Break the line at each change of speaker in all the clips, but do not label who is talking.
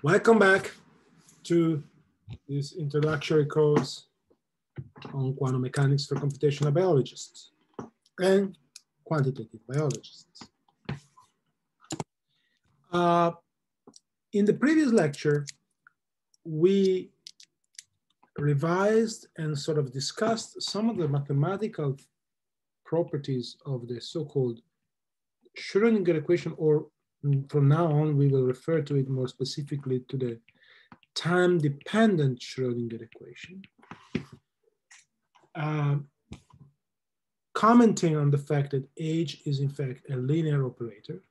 Welcome back to this introductory course on quantum mechanics for computational biologists and quantitative biologists. In the previous lecture, we revised and sort of discussed some of the mathematical properties of the so-called Schrodinger equation, or from now on, we will refer to it more specifically to the time-dependent Schrodinger equation. Commenting on the fact that H is in fact a linear operator.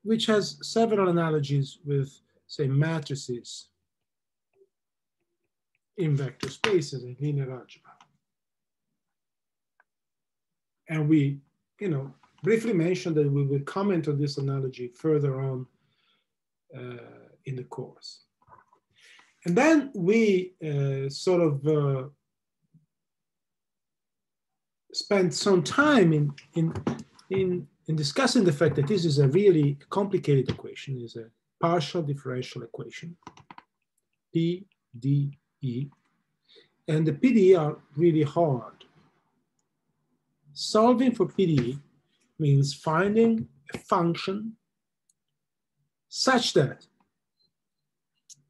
Which has several analogies with, say, matrices in vector spaces and linear algebra. And we, briefly mentioned that we will comment on this analogy further on in the course. And then we spent some time in discussing the fact that this is a really complicated equation. It's a partial differential equation, PDE, and the PDE are really hard. Solving for PDE means finding a function such that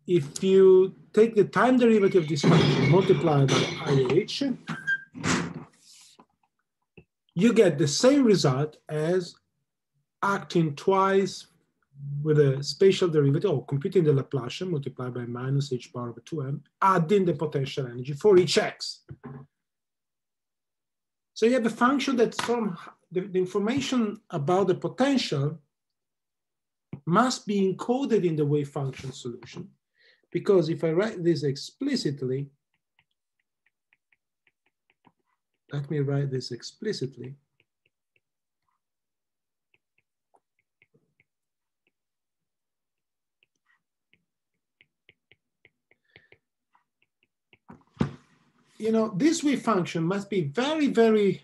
if you take the time derivative of this function multiplied by IH, you get the same result as acting twice with a spatial derivative, or computing the Laplacian multiplied by minus h bar over 2m, adding the potential energy for each x. So you have a function that's from the information about the potential must be encoded in the wave function solution. Because if I write this explicitly, let me write this explicitly. This wave function must be very, very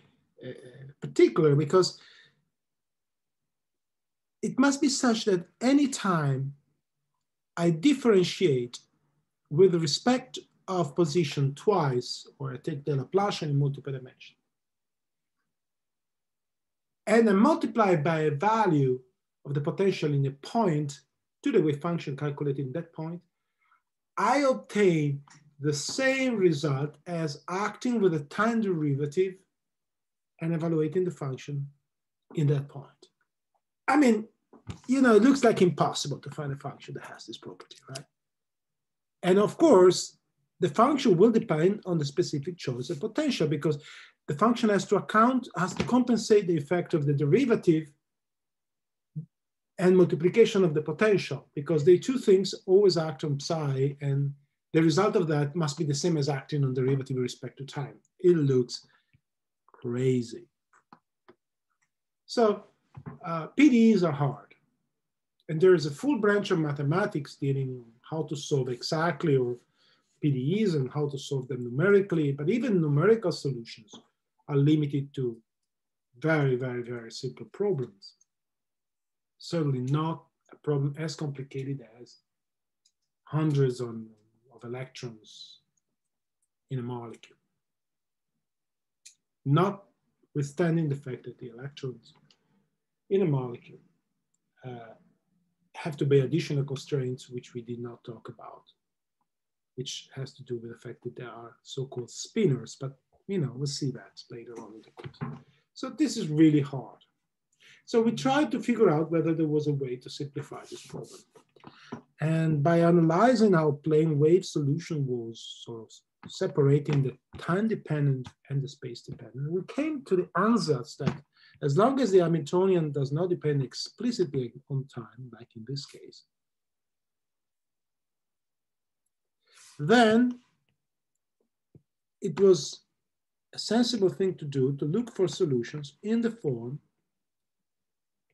particular, because it must be such that any time I differentiate with respect of position twice, or I take the Laplacian in multiple dimensions, and I multiply by a value of the potential in a point to the wave function calculated in that point, I obtain the same result as acting with a time derivative and evaluating the function in that point. I mean, it looks like impossible to find a function that has this property, right? And of course, the function will depend on the specific choice of potential, because the function has to compensate the effect of the derivative and multiplication of the potential, because the two things always act on psi, and the result of that must be the same as acting on derivative with respect to time. It looks crazy. So PDEs are hard. And there is a full branch of mathematics dealing how to solve exactly or PDEs and how to solve them numerically. But even numerical solutions are limited to very, very, very simple problems. Certainly not a problem as complicated as hundreds of electrons in a molecule. Notwithstanding the fact that the electrons in a molecule have to obey additional constraints, which we did not talk about, which has to do with the fact that there are so-called spinors, but we'll see that later on in the course. So this is really hard. So we tried to figure out whether there was a way to simplify this problem. And by analyzing how plane wave solution was sort of separating the time-dependent and the space-dependent, we came to the ansatz that as long as the Hamiltonian does not depend explicitly on time, like in this case, then it was a sensible thing to do to look for solutions in the form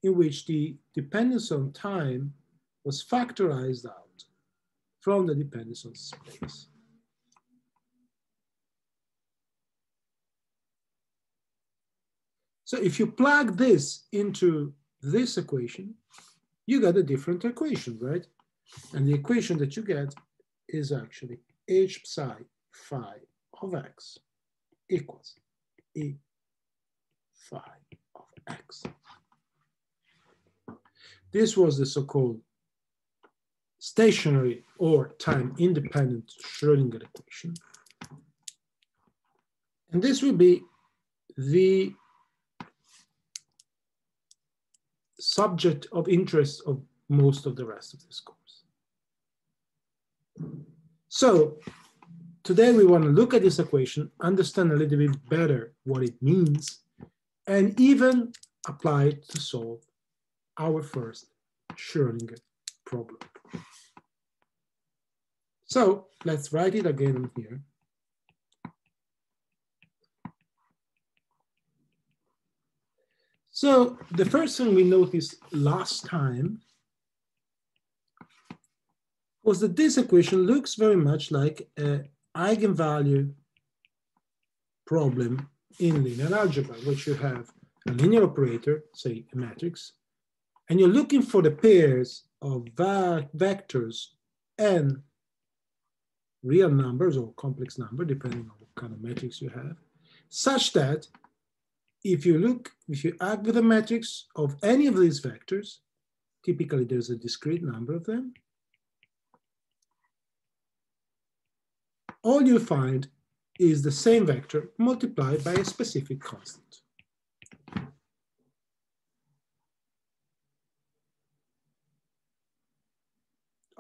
in which the dependence on time was factorized out from the dependence on space. So if you plug this into this equation, you get a different equation, right? And the equation that you get is actually h psi phi of x equals e phi of x. This was the so-called stationary or time-independent Schrodinger equation. And this will be the subject of interest of most of the rest of this course. So today we want to look at this equation, understand a little bit better what it means, and even apply it to solve our first Schrodinger problem. So let's write it again here. So the first thing we noticed last time was that this equation looks very much like an eigenvalue problem in linear algebra, which you have a linear operator, say a matrix, and you're looking for the pairs of vectors and real numbers or complex number, depending on what kind of matrix you have, such that if you act with a matrix of any of these vectors, typically there's a discrete number of them, all you find is the same vector multiplied by a specific constant.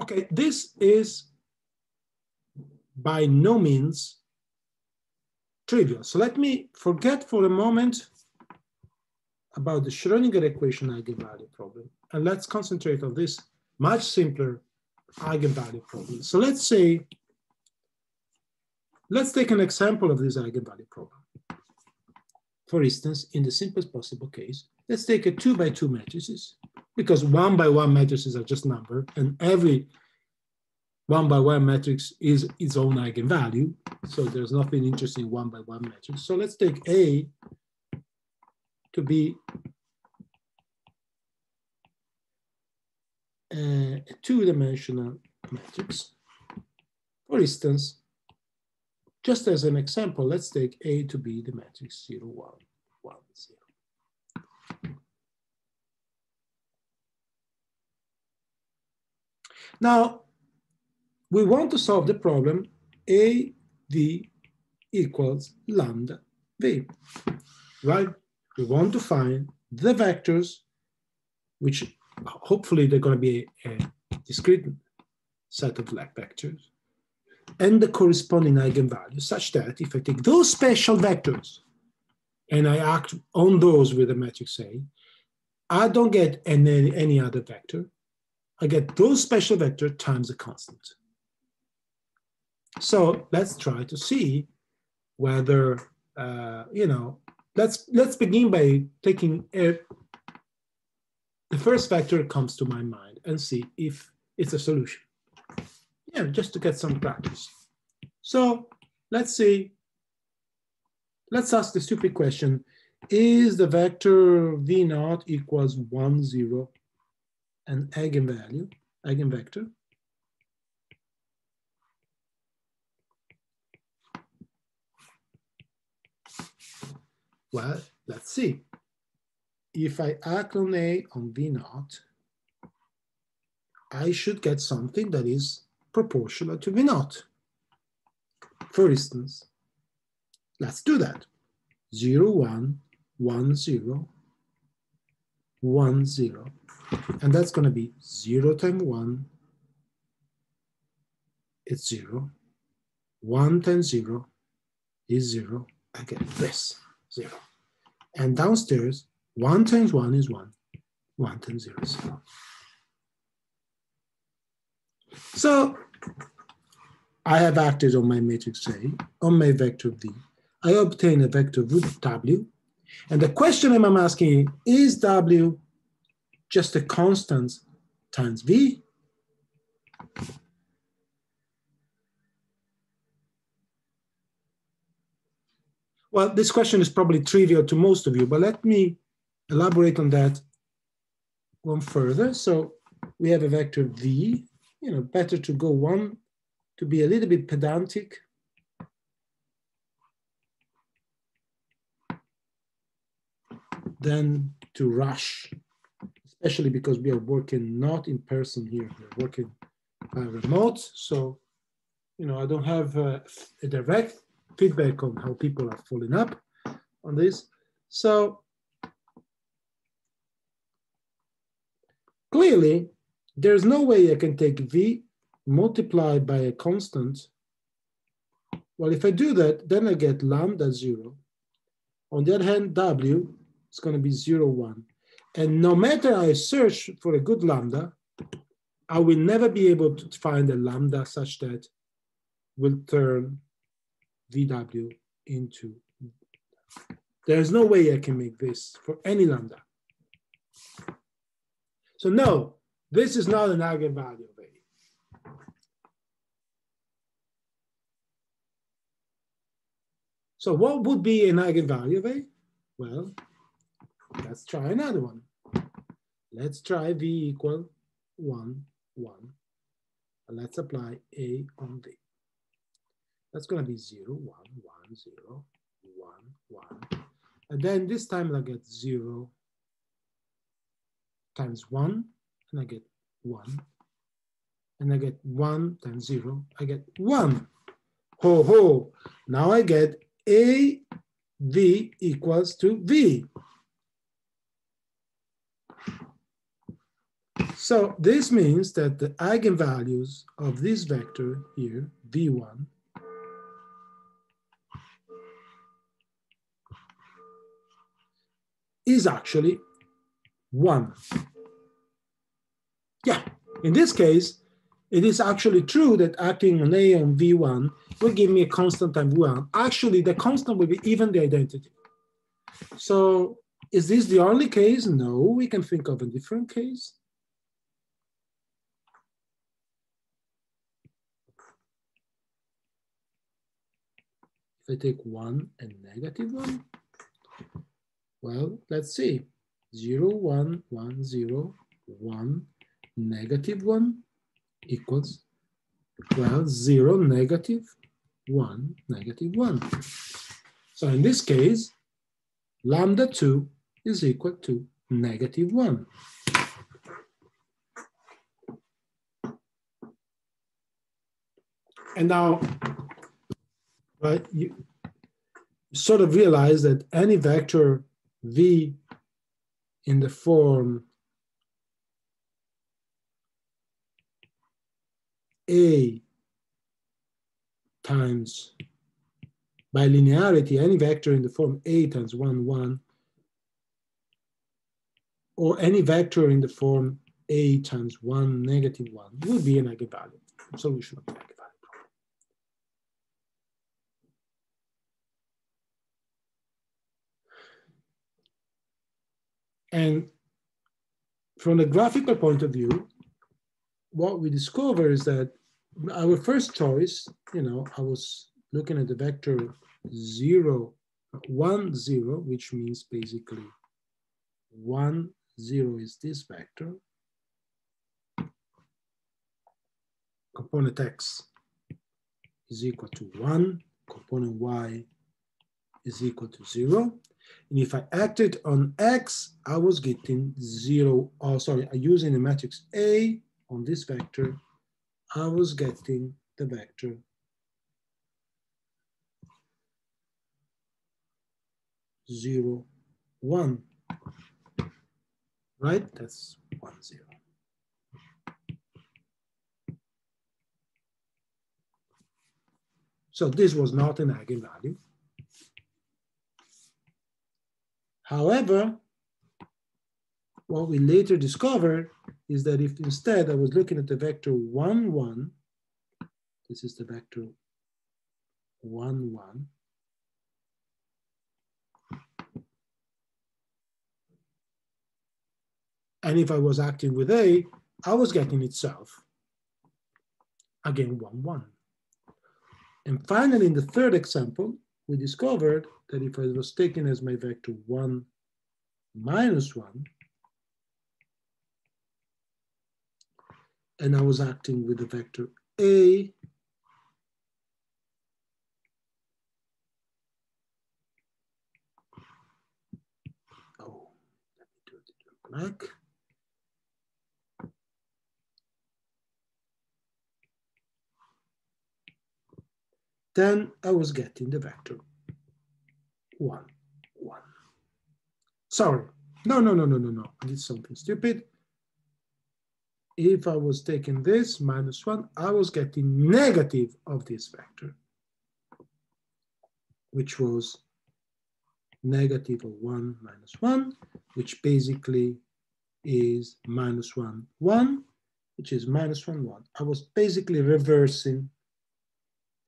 Okay, this is by no means trivial. So let me forget for a moment about the Schrodinger equation eigenvalue problem, and let's concentrate on this much simpler eigenvalue problem. So let's say, let's take an example of this eigenvalue problem. For instance, in the simplest possible case, let's take a 2 by 2 matrices, because 1 by 1 matrices are just number, and every 1 by 1 matrix is its own eigenvalue. So there's nothing interesting in 1 by 1 matrix. So let's take A to be a 2-dimensional matrix. For instance, just as an example, let's take A to be the matrix 0, 1, 1, 0. Now, we want to solve the problem A, V equals lambda V, right? We want to find the vectors, which hopefully they're going to be a discrete set of vectors, and the corresponding eigenvalues, such that if I take those special vectors and I act on those with the matrix A, I don't get any other vector. I get those special vectors times a constant. So let's try to see whether, let's begin by taking the first vector that comes to my mind and see if it's a solution. Yeah, just to get some practice. So let's see, let's ask the stupid question, is the vector V0 equals 1, 0 an eigenvector? Well, let's see. If I act on A on V0, I should get something that is proportional to V0. For instance, let's do that. 0, 1, 1, 0, 1, 0. And that's going to be 0 times 1, it's 0. 1 times 0 is 0. I get this, 0. And downstairs, 1 times 1 is 1. 1 times 0 is 0. So I have acted on my matrix A, on my vector V. I obtain a vector W. And the question I'm asking is W just a constant times V? Well, this question is probably trivial to most of you, but let me elaborate on that one further. So we have a vector v, better to go one, to be a little bit pedantic. Than to rush, especially because we are working not in person here, we're working by remote. So, I don't have a direct feedback on how people are following up on this. So clearly, there's no way I can take v multiplied by a constant. Well, if I do that, then I get lambda 0. On the other hand, w is going to be 0, 1. And no matter I search for a good lambda, I will never be able to find a lambda such that will turn VW into. There's no way I can make this for any lambda. So no, this is not an eigenvalue of A. So what would be an eigenvalue of A? Well, let's try another one. Let's try V equal 1, 1. And let's apply A on V. That's going to be 0, 1, 1, 0, 1, 1. And then this time I get 0 times 1, and I get 1. And I get 1 times 0, I get 1. Ho, ho. Now I get A V equals to V. So this means that the eigenvalues of this vector here, V1, is actually 1. Yeah, in this case, it is actually true that acting on A on V1 will give me a constant times 1. Actually, the constant will be even the identity. So is this the only case? No, we can think of a different case. If I take 1 and negative 1, well, let's see. 0, 1, 1, 0, 1, negative 1 equals, well, 0, negative 1, negative 1. So in this case, lambda 2 is equal to negative 1. And now, right, you sort of realize that any vector v in the form A times, by linearity, any vector in the form A times 1, 1, or any vector in the form A times 1, negative 1, would be an eigenvalue, solution of the eigenvalue problem. And from the graphical point of view, what we discover is that our first choice, I was looking at the vector 0, 1, 0, which means basically 1, 0 is this vector. Component X is equal to 1, component Y is equal to 0. And if I acted on X, I was getting 0. Oh, sorry, using the matrix A on this vector, I was getting the vector 0, 1. Right? That's 1, 0. So this was not an eigenvalue. However, what we later discovered is that if instead I was looking at the vector 1, 1, this is the vector 1, 1, and if I was acting with A, I was getting itself, again, 1, 1. And finally, in the third example, we discovered that if I was taken as my vector 1, minus 1, and I was acting with the vector A. Oh, let me do it black. Then I was getting the vector 1, 1. Sorry, no. I did something stupid. If I was taking this -1, I was getting negative of this vector, which was negative of 1 minus 1, which basically is -1, 1, which is -1, 1. I was basically reversing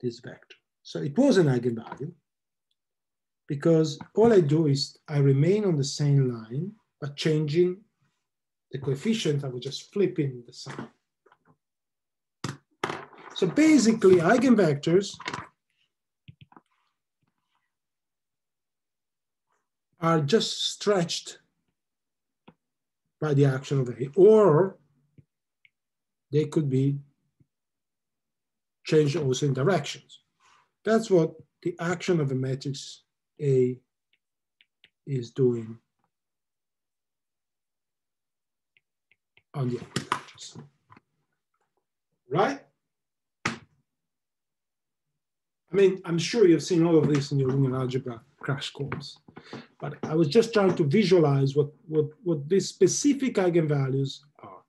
this vector. So it was an eigenvalue because all I do is I remain on the same line, but changing the coefficient, I was just flipping the sign. So basically, eigenvectors are just stretched by the action of A, or they could be changed also in directions. That's what the action of a matrix A is doing on the eigenvectors. Right? I mean, I'm sure you've seen all of this in your linear algebra crash course, but I was just trying to visualize what these specific eigenvalues are.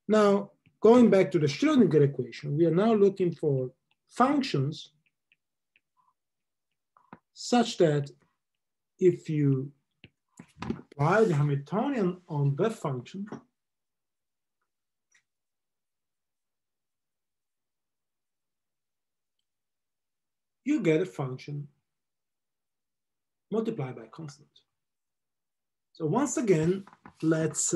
Now, going back to the Schrodinger equation, we are now looking for functions such that if you apply the Hamiltonian on the function, you get a function multiplied by a constant. So once again, let's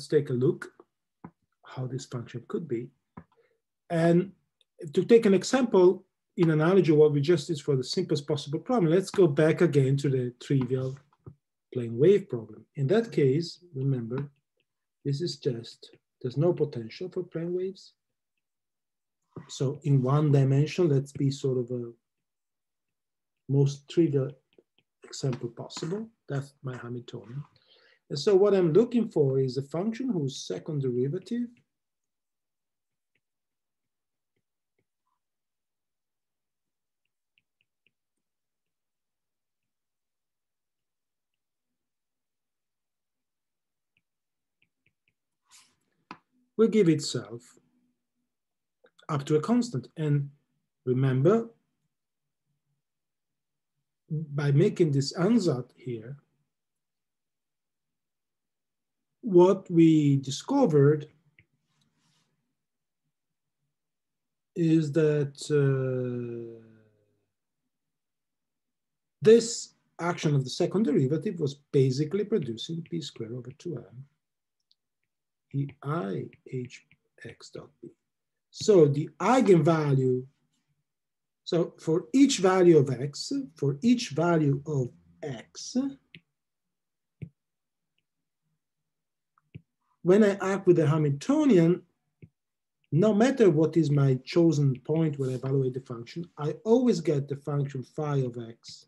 take a look how this function could be. And to take an example, in analogy what we just did for the simplest possible problem, let's go back again to the trivial plane wave problem. In that case, remember, this is just, there's no potential for plane waves. So in one dimension, let's be sort of a most trivial example possible. That's my Hamiltonian. And so what I'm looking for is a function whose second derivative will give itself up to a constant. And remember, by making this ansatz here, what we discovered is that this action of the second derivative was basically producing p squared over 2m ei h x dot b. So the eigenvalue, so for each value of x, when I act with the Hamiltonian, no matter what is my chosen point when I evaluate the function, I always get the function phi of x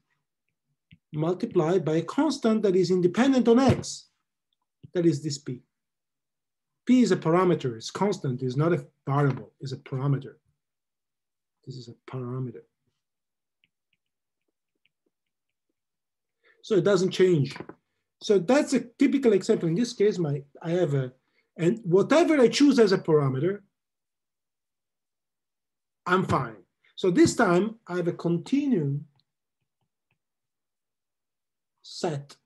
multiplied by a constant that is independent on x, that is this p. P is a parameter, it's constant, it's not a variable, it's a parameter. This is a parameter. So it doesn't change. So that's a typical example. In this case, I have a, and whatever I choose as a parameter, I'm fine. So this time I have a continuum set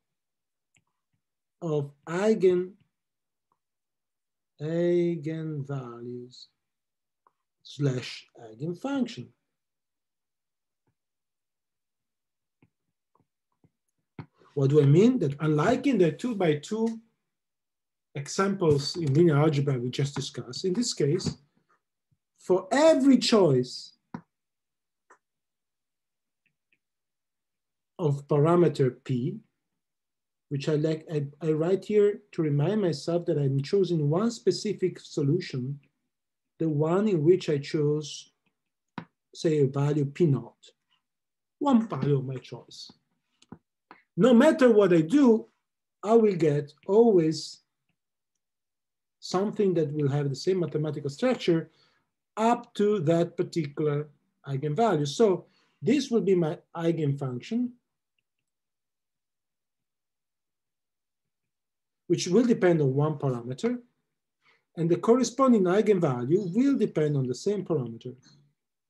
of eigenvalues slash eigenfunction. What do I mean? That unlike in the 2x2 examples in linear algebra we just discussed, in this case, for every choice of parameter p, which I write here to remind myself that I'm choosing one specific solution, the one in which I chose, say, a value P naught, one value of my choice. No matter what I do, I will get always something that will have the same mathematical structure up to that particular eigenvalue. So this will be my eigenfunction, which will depend on one parameter, and the corresponding eigenvalue will depend on the same parameter.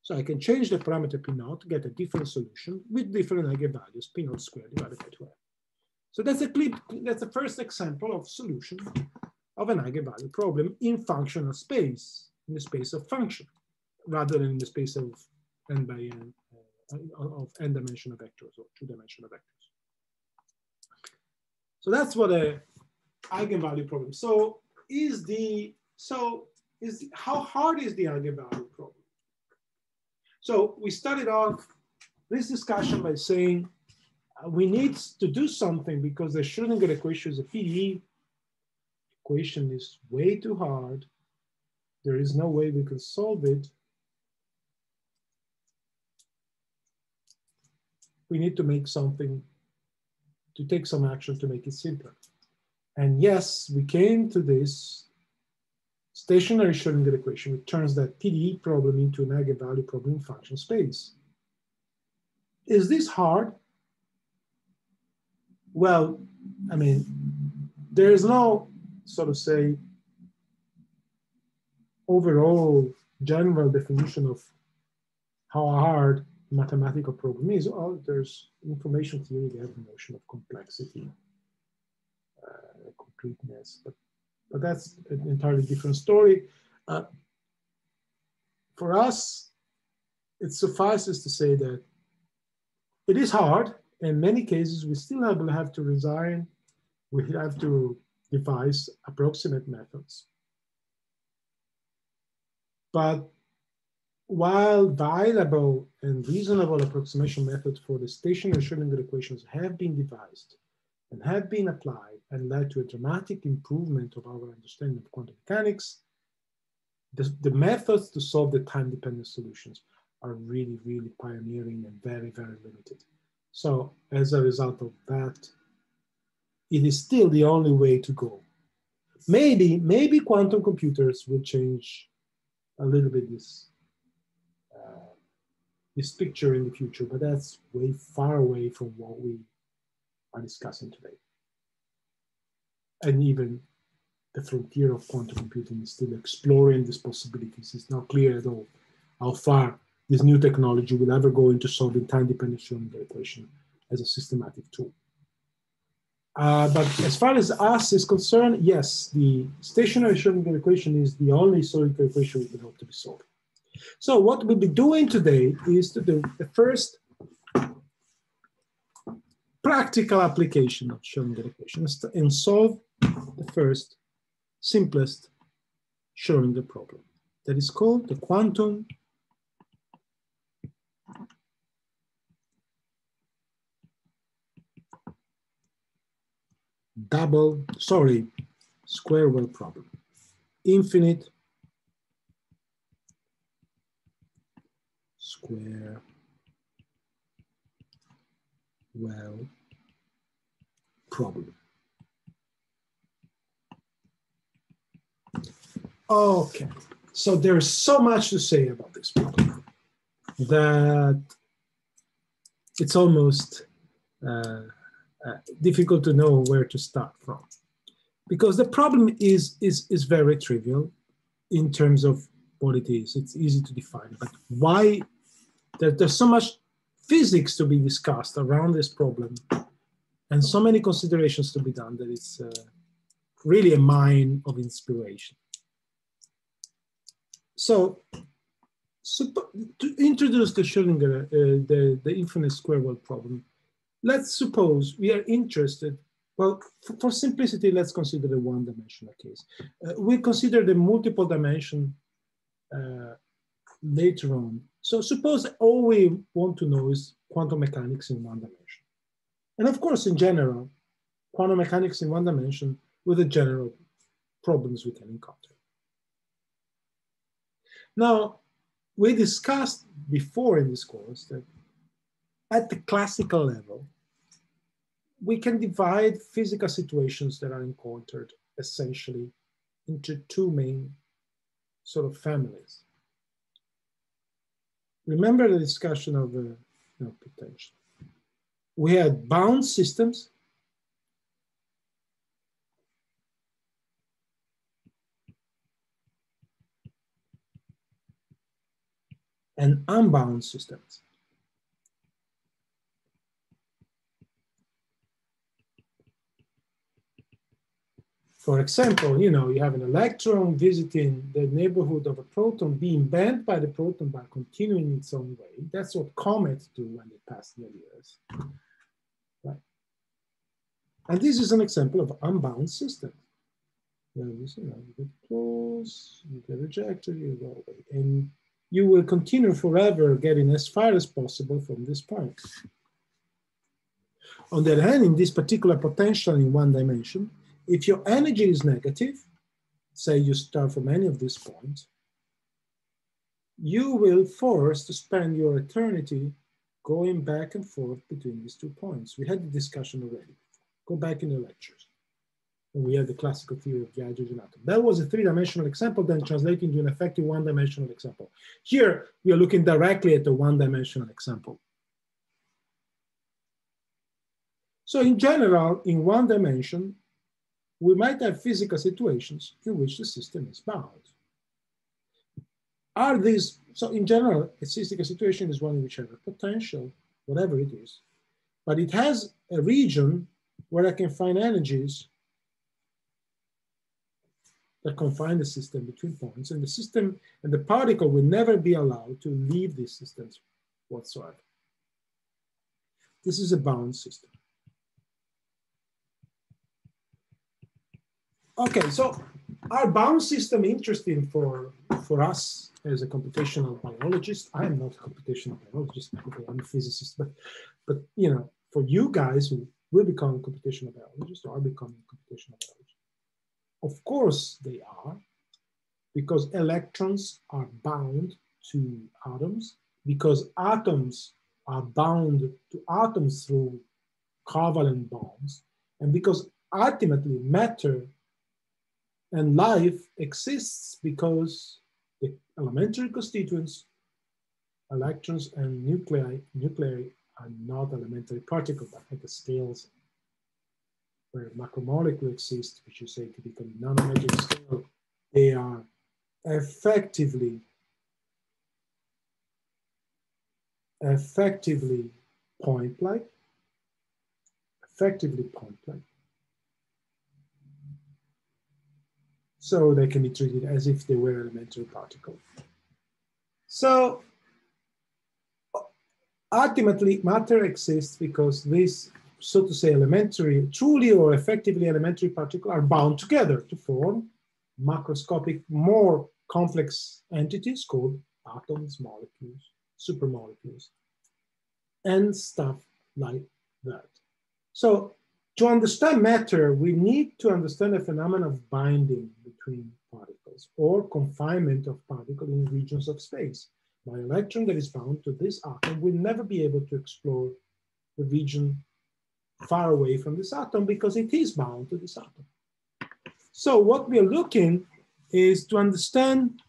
So I can change the parameter P naught to get a different solution with different eigenvalues, P naught squared divided by 12. So that's the first example of solution of an eigenvalue problem in functional space, in the space of function, rather than in the space of n by n, of n-dimensional vectors or two-dimensional vectors. So that's what a eigenvalue problem. So how hard is the eigenvalue problem? So we started off this discussion by saying we need to do something because the Schrodinger equation is a PDE equation is way too hard. There is no way we can solve it. We need to make something, to take some action to make it simpler. And yes, we came to this stationary Schrodinger equation, which turns that PDE problem into an eigenvalue problem in function space. Is this hard? Well, I mean, there is no sort of say overall general definition of how hard a mathematical problem is. Oh, there's information theory, they have the notion of complexity, completeness, but that's an entirely different story. For us, it suffices to say that it is hard. In many cases, we still have to resign. We have to devise approximate methods. But while viable and reasonable approximation methods for the stationary Schrodinger equations have been devised and have been applied and led to a dramatic improvement of our understanding of quantum mechanics, the methods to solve the time-dependent solutions are really, really pioneering and very, very limited. So as a result of that, it is still the only way to go. Maybe quantum computers will change a little bit this picture in the future, but that's way far away from what we are discussing today. And even the frontier of quantum computing is still exploring these possibilities. It's not clear at all how far this new technology will ever go into solving time-dependent Schrodinger equation as a systematic tool. But as far as us is concerned, yes, the stationary Schrodinger equation is the only Schrodinger equation we can hope to be solving. So what we'll be doing today is to do the first practical application of Schrodinger equations and solve the first simplest Schrodinger problem that is called the quantum square well problem. Infinite square well problem. Okay, so there's so much to say about this problem that it's almost difficult to know where to start from, because the problem is very trivial in terms of what it is. It's easy to define, but why there's so much physics to be discussed around this problem and so many considerations to be done that it's really a mine of inspiration. So to introduce the Schrodinger, the infinite square well problem, let's suppose we are interested, well, for simplicity, let's consider the one-dimensional case. We consider the multiple dimension later on. So suppose all we want to know is quantum mechanics in one dimension. And of course, in general, quantum mechanics in one dimension with the general problems we can encounter. Now, we discussed before in this course that at the classical level, we can divide physical situations that are encountered essentially into two main sort of families. Remember the discussion of the potential. We had bound systems and unbound systems. For example, you have an electron visiting the neighborhood of a proton, being bent by the proton by continuing its own way. That's what comets do when they pass near the Earth. Right? And this is an example of unbound system. You get close, you get rejected, you go away. And you will continue forever getting as far as possible from this point. On the other hand, in this particular potential in one dimension, if your energy is negative, say you start from any of these points, you will force to spend your eternity going back and forth between these 2 points. We had the discussion already. Go back in the lectures. And we had the classical theory of the hydrogen atom. That was a 3-dimensional example, then translating to an effective 1-dimensional example. Here, we are looking directly at the 1-dimensional example. So in general, in 1 dimension, we might have physical situations in which the system is bound. Are these, so in general, a physical situation is one in which I have a potential, whatever it is, but it has a region where I can find energies that confine the system between points, and the system and the particle will never be allowed to leave these systems whatsoever. This is a bound system. Okay, so are bound system interesting for us as a computational biologist? I am not a computational biologist, I'm a physicist, but for you guys who will become computational biologists or are becoming computational biologists, of course they are, because electrons are bound to atoms, because atoms are bound to atoms through covalent bonds, and because ultimately matter and life exists because the elementary constituents, electrons and nuclei are not elementary particles, but at the scales where macromolecule exists, which you say typically nanometric scale, they are effectively point-like, So they can be treated as if they were elementary particles. So ultimately, matter exists because these, so to say, elementary, truly or effectively elementary particles are bound together to form macroscopic, more complex entities called atoms, molecules, supermolecules, and stuff like that. So to understand matter, we need to understand the phenomenon of binding between particles or confinement of particles in regions of space. My electron that is bound to this atom will never be able to explore the region far away from this atom because it is bound to this atom. So what we are looking is to understand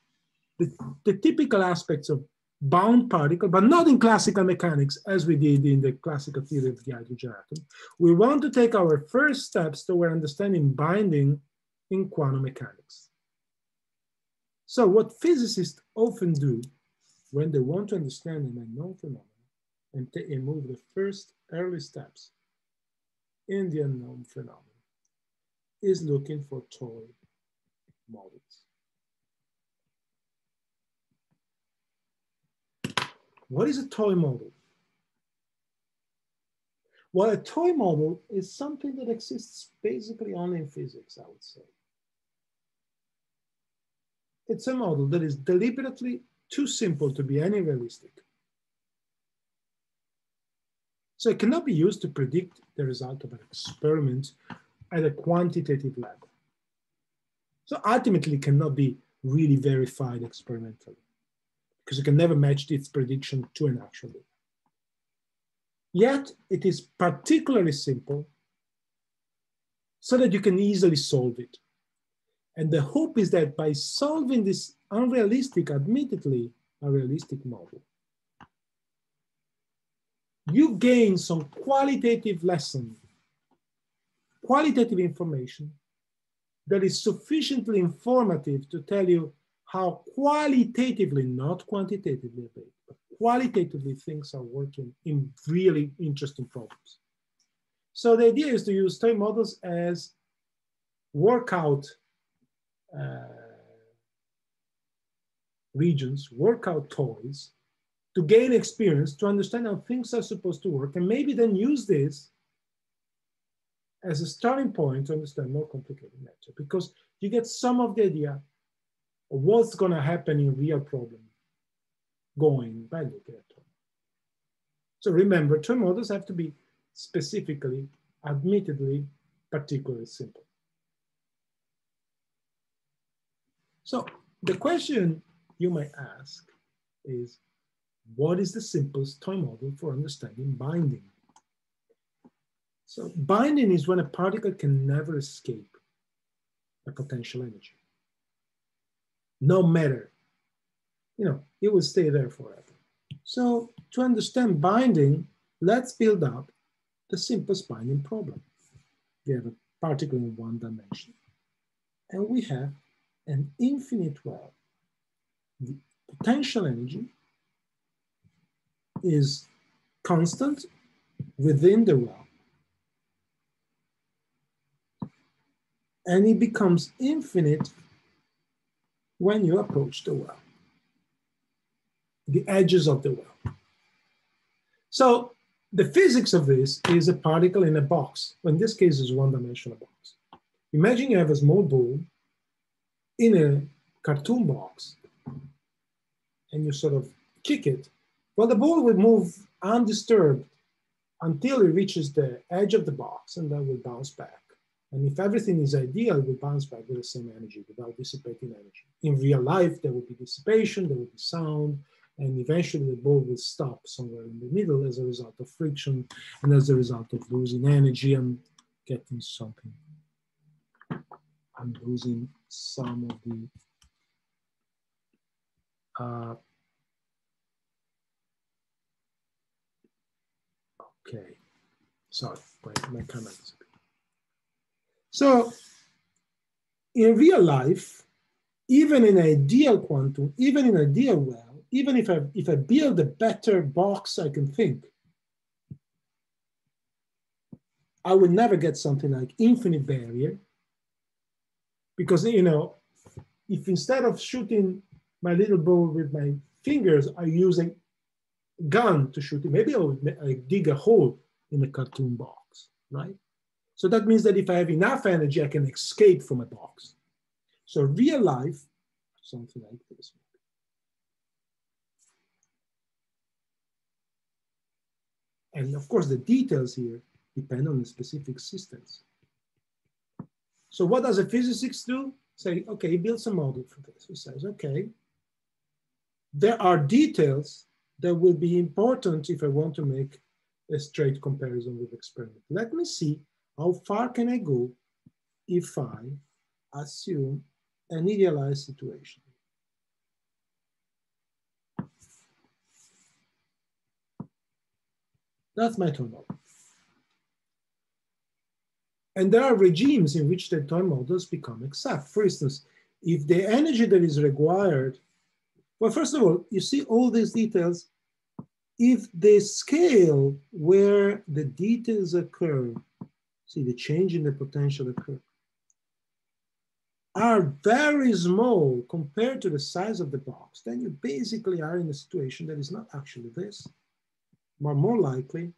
the typical aspects of bound particle, but not in classical mechanics as we did in the classical theory of the hydrogen atom. We want to take our first steps toward understanding binding in quantum mechanics. So what physicists often do when they want to understand an unknown phenomenon and move the first early steps in the unknown phenomenon is looking for toy models. What is a toy model? Well, a toy model is something that exists basically only in physics, I would say. It's a model that is deliberately too simple to be any realistic. So it cannot be used to predict the result of an experiment at a quantitative level. So ultimately it cannot be really verified experimentally because you can never match its prediction to an actual data. Yet it is particularly simple so that you can easily solve it. And the hope is that by solving this unrealistic, admittedly unrealistic model, you gain some qualitative lesson, qualitative information that is sufficiently informative to tell you how qualitatively, not quantitatively, but qualitatively things are working in really interesting problems. So the idea is to use toy models as workout regions, workout toys, to gain experience, to understand how things are supposed to work, and maybe then use this as a starting point to understand more complicated matter, because you get some of the idea of what's going to happen in real problem going by looking at toy. So remember, toy models have to be specifically, admittedly, particularly simple. So the question you might ask is, what is the simplest toy model for understanding binding? So binding is when a particle can never escape a potential energy. No matter, it will stay there forever. So to understand binding, let's build up the simplest binding problem. We have a particle in one dimension, and we have an infinite well. The potential energy is constant within the well, and it becomes infinite when you approach the well, the edges of the well. So the physics of this is a particle in a box. In this case, it's one-dimensional box. Imagine you have a small ball in a cartoon box, and you sort of kick it. Well, the ball will move undisturbed until it reaches the edge of the box, and then will bounce back. And if everything is ideal, it will bounce back with the same energy without dissipating energy. In real life, there will be dissipation, there will be sound, and eventually the ball will stop somewhere in the middle as a result of friction and as a result of losing energy. I'm getting something. I'm losing some of the okay, sorry, my camera disappeared. So in real life, even in ideal quantum, even in ideal well, even if I build a better box I can think, I would never get something like infinite barrier, because if instead of shooting my little ball with my fingers, I use a gun to shoot it, maybe I dig a hole in the cartoon box, right? So that means that if I have enough energy, I can escape from a box. So real life, something like this. And of course, the details here depend on the specific systems. So what does a physicist do? Say, okay, build some model for this. He says, okay, there are details that will be important if I want to make a straight comparison with experiment. Let me see how far can I go if I assume an idealized situation. That's my toy model. And there are regimes in which the toy models become exact. For instance, if the energy that is required, well, first of all, you see all these details. If the scale where the details occur, see the change in the potential occur, are very small compared to the size of the box, then you basically are in a situation that is not actually this. But more likely,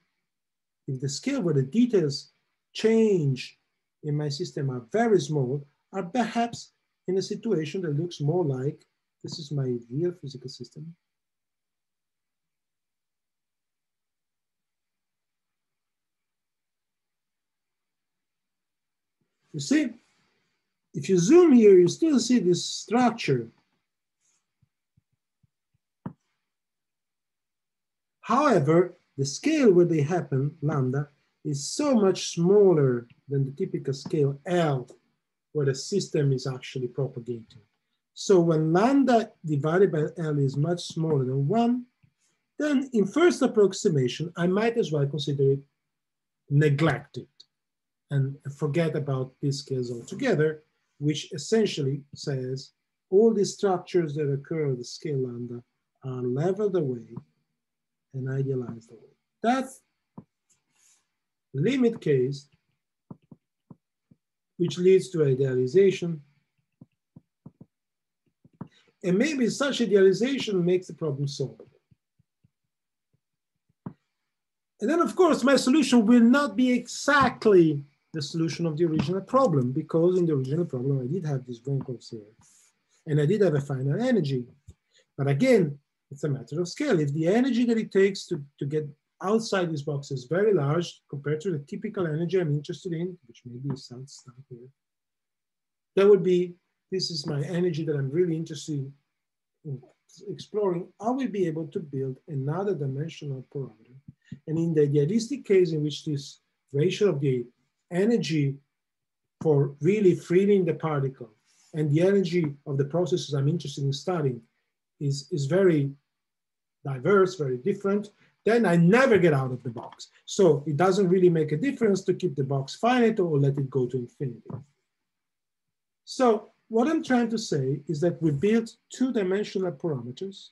if the scale where the details change in my system are very small, are perhaps in a situation that looks more like, this is my real physical system. You see, if you zoom here, you still see this structure. However, the scale where they happen, lambda, is so much smaller than the typical scale L, where the system is actually propagating. So when lambda divided by L is much smaller than 1, then in first approximation, I might as well consider it neglected and forget about these scales altogether, which essentially says all the structures that occur at the scale lambda are leveled away and idealized away. That's limit case, which leads to idealization. And maybe such idealization makes the problem solvable. And then, of course, my solution will not be exactly the solution of the original problem, because in the original problem, I did have these wrinkles here, and I did have a finite energy. But again, it's a matter of scale. If the energy that it takes to get outside this box is very large compared to the typical energy I'm interested in, which maybe is some stuff here, that would be, this is my energy that I'm really interested in exploring. I will be able to build another dimensional parameter. And in the idealistic case in which this ratio of the energy for really freeing the particle and the energy of the processes I'm interested in studying is very diverse, very different, then I never get out of the box. So it doesn't really make a difference to keep the box finite or let it go to infinity. So what I'm trying to say is that we built two-dimensional parameters.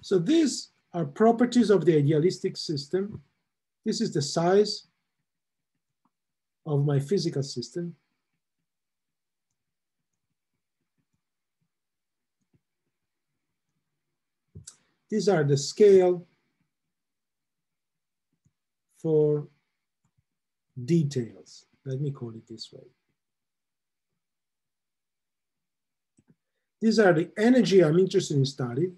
So these are properties of the idealistic system. This is the size of my physical system. These are the scale for details. Let me call it this way. These are the energy I'm interested in studying.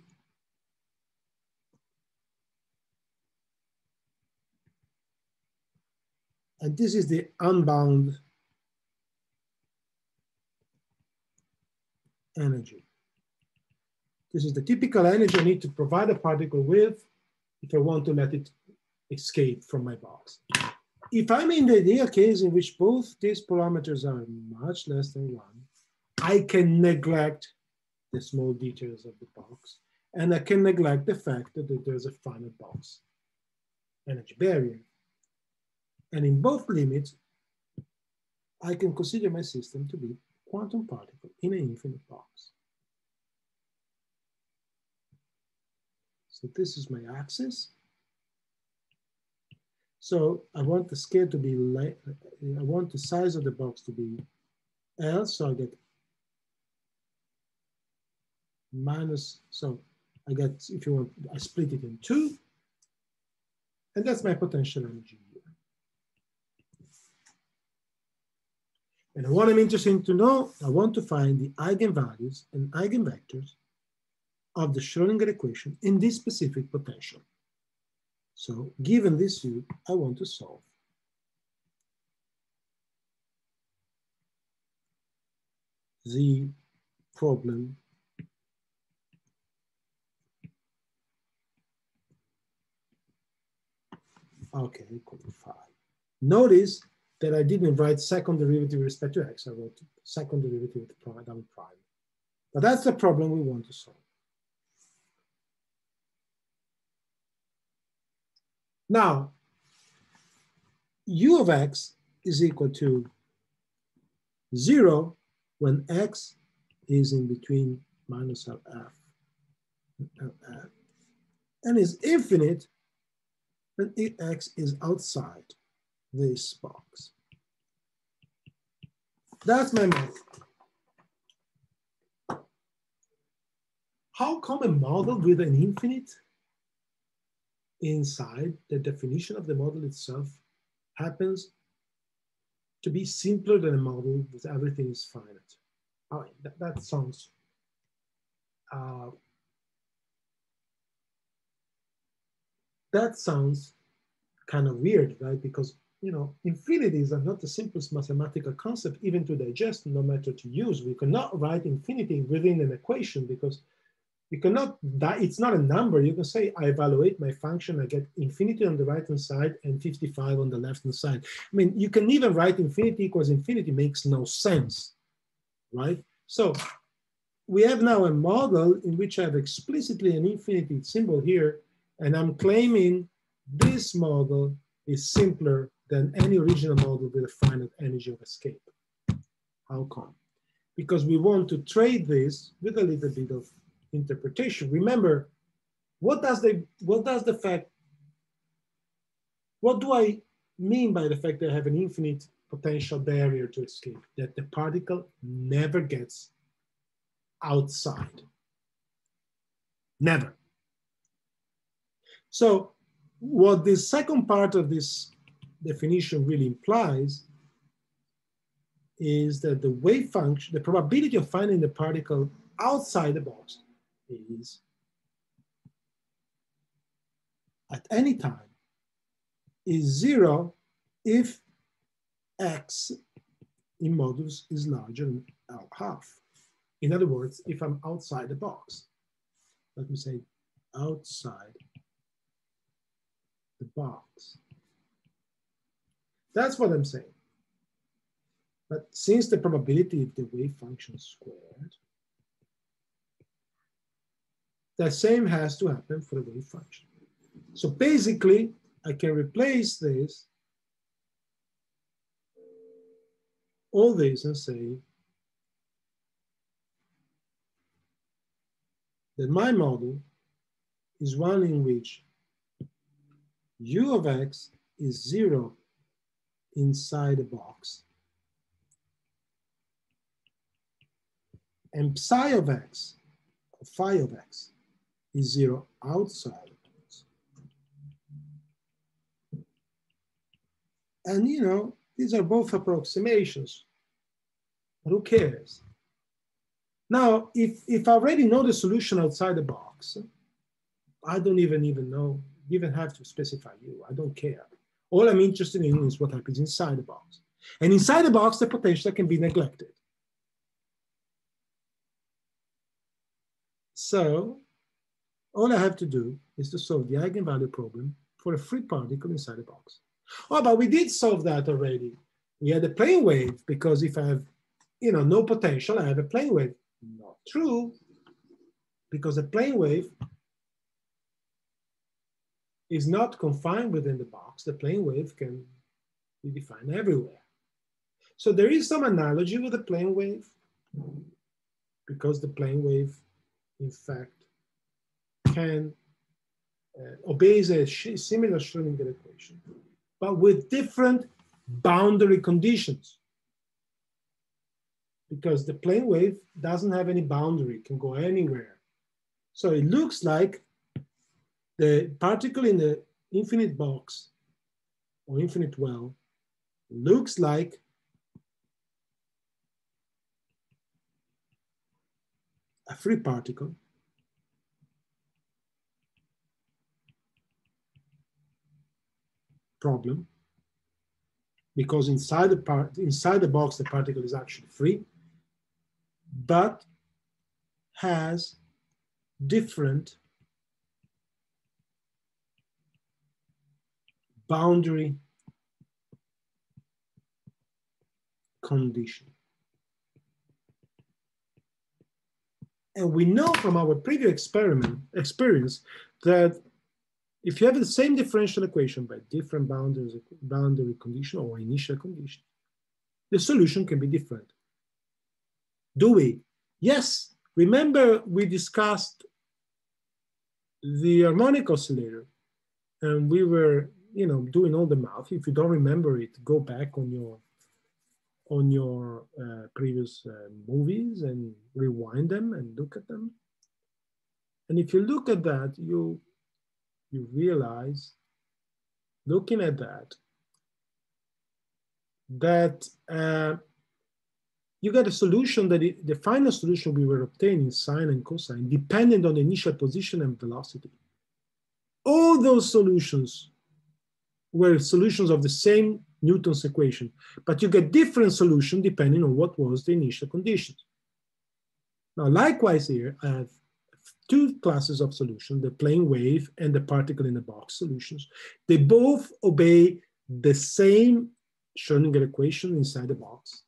And this is the unbound energy. This is the typical energy I need to provide a particle with if I want to let it escape from my box. If I'm in the ideal case in which both these parameters are much less than 1, I can neglect the small details of the box, and I can neglect the fact that there's a finite box energy barrier. And in both limits, I can consider my system to be a quantum particle in an infinite box. So this is my axis. So I want the scale to be, I want the size of the box to be L, so I get minus, so I get, if you want, I split it in 2, and that's my potential energy here. And what I'm interested in to know, I want to find the eigenvalues and eigenvectors of the Schrodinger equation in this specific potential. So given this view, I want to solve the problem okay, equal to 5. Notice that I didn't write second derivative with respect to x. I wrote second derivative with double prime. But that's the problem we want to solve. Now, u of x is equal to 0 when x is in between minus LF and LF, and is infinite when x is outside this box. That's my model. How come a model with an infinite inside the definition of the model itself happens to be simpler than a model with everything is finite? Oh, that sounds That sounds kind of weird, right? Because, you know, infinities are not the simplest mathematical concept even to digest, no matter to use. We cannot write infinity within an equation because you cannot, it's not a number. You can say, I evaluate my function, I get infinity on the right-hand side and 55 on the left-hand side. I mean, you can even write infinity equals infinity, makes no sense, right? So we have now a model in which I have explicitly an infinity symbol here, and I'm claiming this model is simpler than any original model with a finite energy of escape. How come? Because we want to trade this with a little bit of interpretation. Remember, what do I mean by the fact that I have an infinite potential barrier to escape? That the particle never gets outside. Never. So what the second part of this definition really implies is that the wave function, the probability of finding the particle outside the box is at any time is 0 if x in modulus is larger than L1/2. In other words, if I'm outside the box. Let me say outside the box. That's what I'm saying. But since the probability of the wave function is squared, the same has to happen for the wave function. So basically, I can replace this, all this, and say that my model is one in which u of x is 0 inside a box, and psi of x, or phi of x, is 0 outside the box. And you know, these are both approximations, but who cares? Now, if I already know the solution outside the box, I don't even have to specify u. I don't care. All I'm interested in is what happens inside the box. And inside the box, the potential can be neglected. So all I have to do is to solve the eigenvalue problem for a free particle inside the box. Oh, but we did solve that already. We had a plane wave, because if I have, you know, no potential, I have a plane wave. Not true, because a plane wave is not confined within the box. The plane wave can be defined everywhere. So there is some analogy with the plane wave, because the plane wave, in fact, can obeys a similar Schrodinger equation, but with different boundary conditions. Because the plane wave doesn't have any boundary, it can go anywhere. So it looks like the particle in the infinite box or infinite well looks like a free particle problem, because inside the box the particle is actually free, but has different boundary condition. And we know from our previous experience that if you have the same differential equation by different boundary condition or initial condition, the solution can be different. Do we? Yes. Remember, we discussed the harmonic oscillator, and we were, you know, doing all the math. If you don't remember it, go back on your previous movies and rewind them and look at them. And if you look at that, you realize, looking at that you get a solution that the final solution we were obtaining, sine and cosine, dependent on the initial position and velocity. all those solutions were solutions of the same Newton's equation, but you get different solutions depending on what was the initial conditions. Now, likewise here, I have two classes of solutions, the plane wave and the particle in a box solutions. They both obey the same Schrodinger equation inside the box,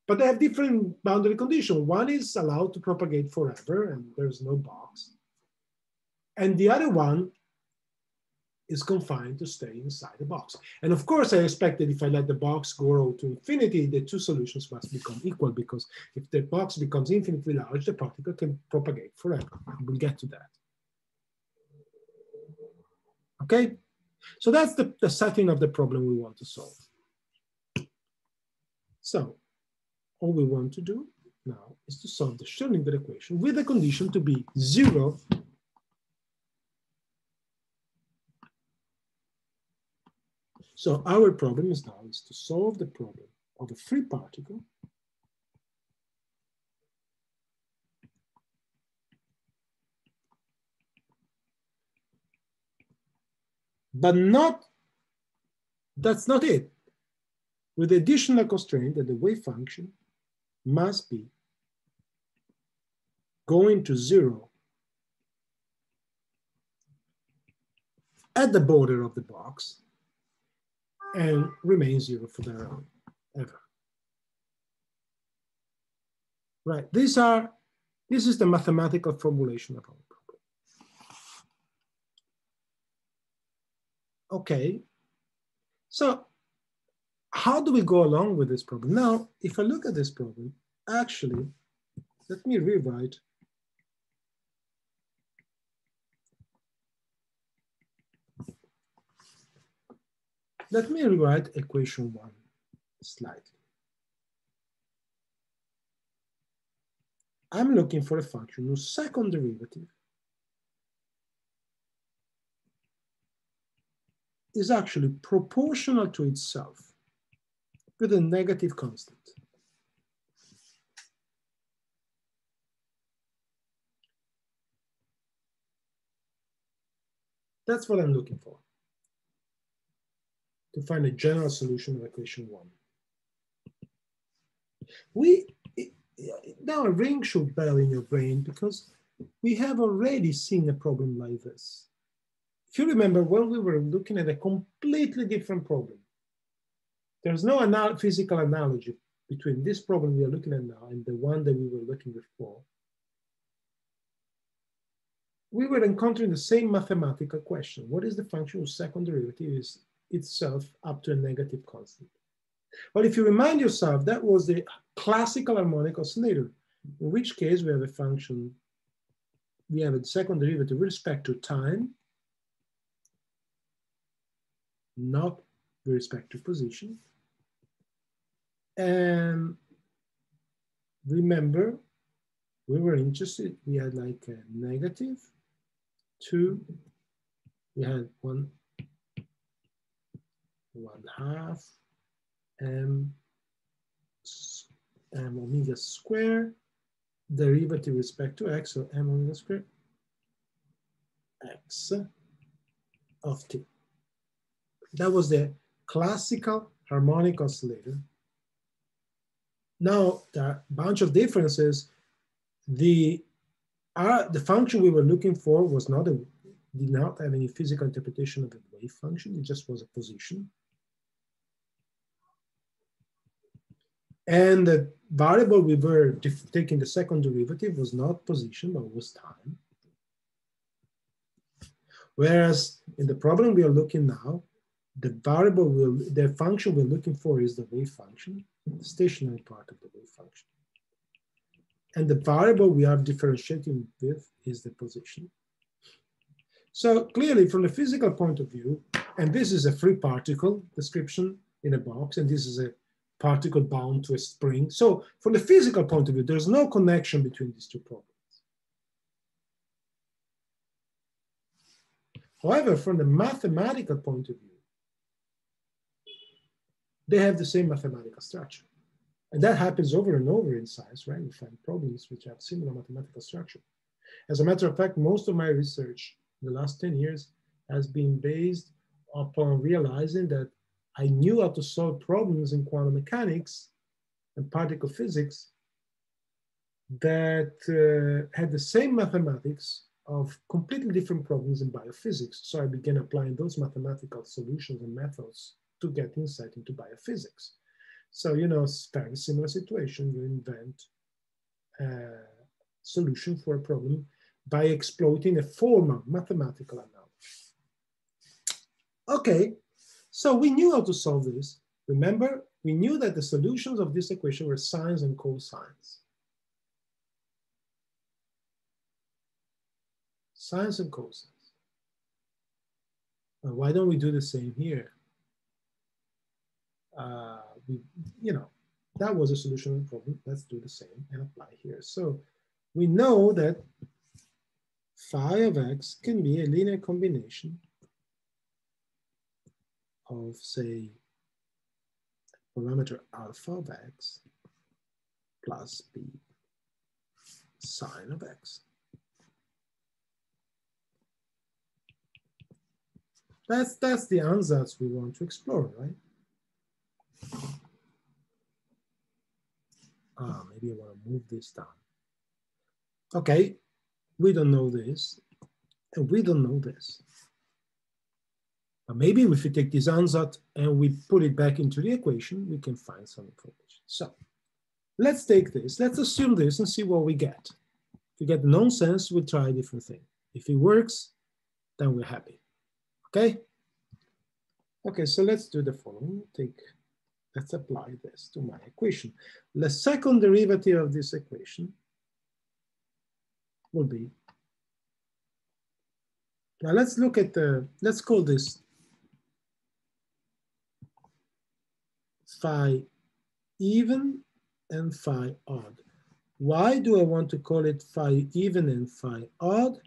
but they have different boundary conditions. One is allowed to propagate forever and there's no box. And the other one is confined to stay inside the box. And of course, I expect that if I let the box grow to infinity, the two solutions must become equal, because if the box becomes infinitely large, the particle can propagate forever. We'll get to that. Okay? So that's the setting of the problem we want to solve. So all we want to do now is to solve the Schrodinger equation with the condition to be 0 . So our problem is now to solve the problem of a free particle but that's not it. With the additional constraint that the wave function must be going to 0 at the border of the box and remain 0 forever. Right, this is the mathematical formulation of our problem. Okay, so how do we go along with this problem? Now, if I look at this problem, actually, let me rewrite equation 1 slightly. I'm looking for a function whose second derivative is actually proportional to itself with a negative constant. That's what I'm looking for, to find a general solution of equation 1. Now a ring should bell in your brain, because we have already seen a problem like this. If you remember, when we were looking at a completely different problem, there's no physical analogy between this problem we are looking at now and the one that we were looking before. We were encountering the same mathematical question. What is the function whose second derivative is itself up to a negative constant? Well, if you remind yourself, that was the classical harmonic oscillator, in which case we have a function, we have a second derivative with respect to time, not with respect to position. And remember, we were interested, we had like a negative 2, we had 1/2 m omega square, derivative with respect to x, so m omega square x of t. That was the classical harmonic oscillator. Now, there are a bunch of differences. The function we were looking for was did not have any physical interpretation of a wave function. It just was a position. And the variable we were taking the second derivative was not position, but was time. Whereas in the problem we are looking now, the function we're looking for is the wave function, the stationary part of the wave function. And the variable we are differentiating with is the position. So clearly, from the physical point of view, and this is a free particle description in a box, and this is a particle bound to a spring. So from the physical point of view, there's no connection between these two problems. However, from the mathematical point of view, they have the same mathematical structure. And that happens over and over in science, right? We find problems which have similar mathematical structure. As a matter of fact, most of my research the last 10 years has been based upon realizing that I knew how to solve problems in quantum mechanics and particle physics that had the same mathematics of completely different problems in biophysics. So I began applying those mathematical solutions and methods to get insight into biophysics. So, you know, it's a very similar situation. You invent a solution for a problem by exploiting a formal mathematical analogy. Okay, so we knew how to solve this. Remember, we knew that the solutions of this equation were sines and cosines. Sines and cosines. Well, why don't we do the same here? You know, that was a solution of the problem. Let's do the same and apply here. So we know that phi of x can be a linear combination of, say, parameter alpha of x plus b sine of x. That's the ansatz we want to explore, right? Maybe I want to move this down. Okay, we don't know this, and we don't know this. But maybe if we take this ansatz and we put it back into the equation, we can find some information. So let's take this, let's assume this and see what we get. If we get nonsense, we'll try a different thing. If it works, then we're happy. Okay? Okay, so let's do the following. Let's apply this to my equation. The second derivative of this equation will be, now let's look at let's call this phi even and phi odd. Why do I want to call it phi even and phi odd?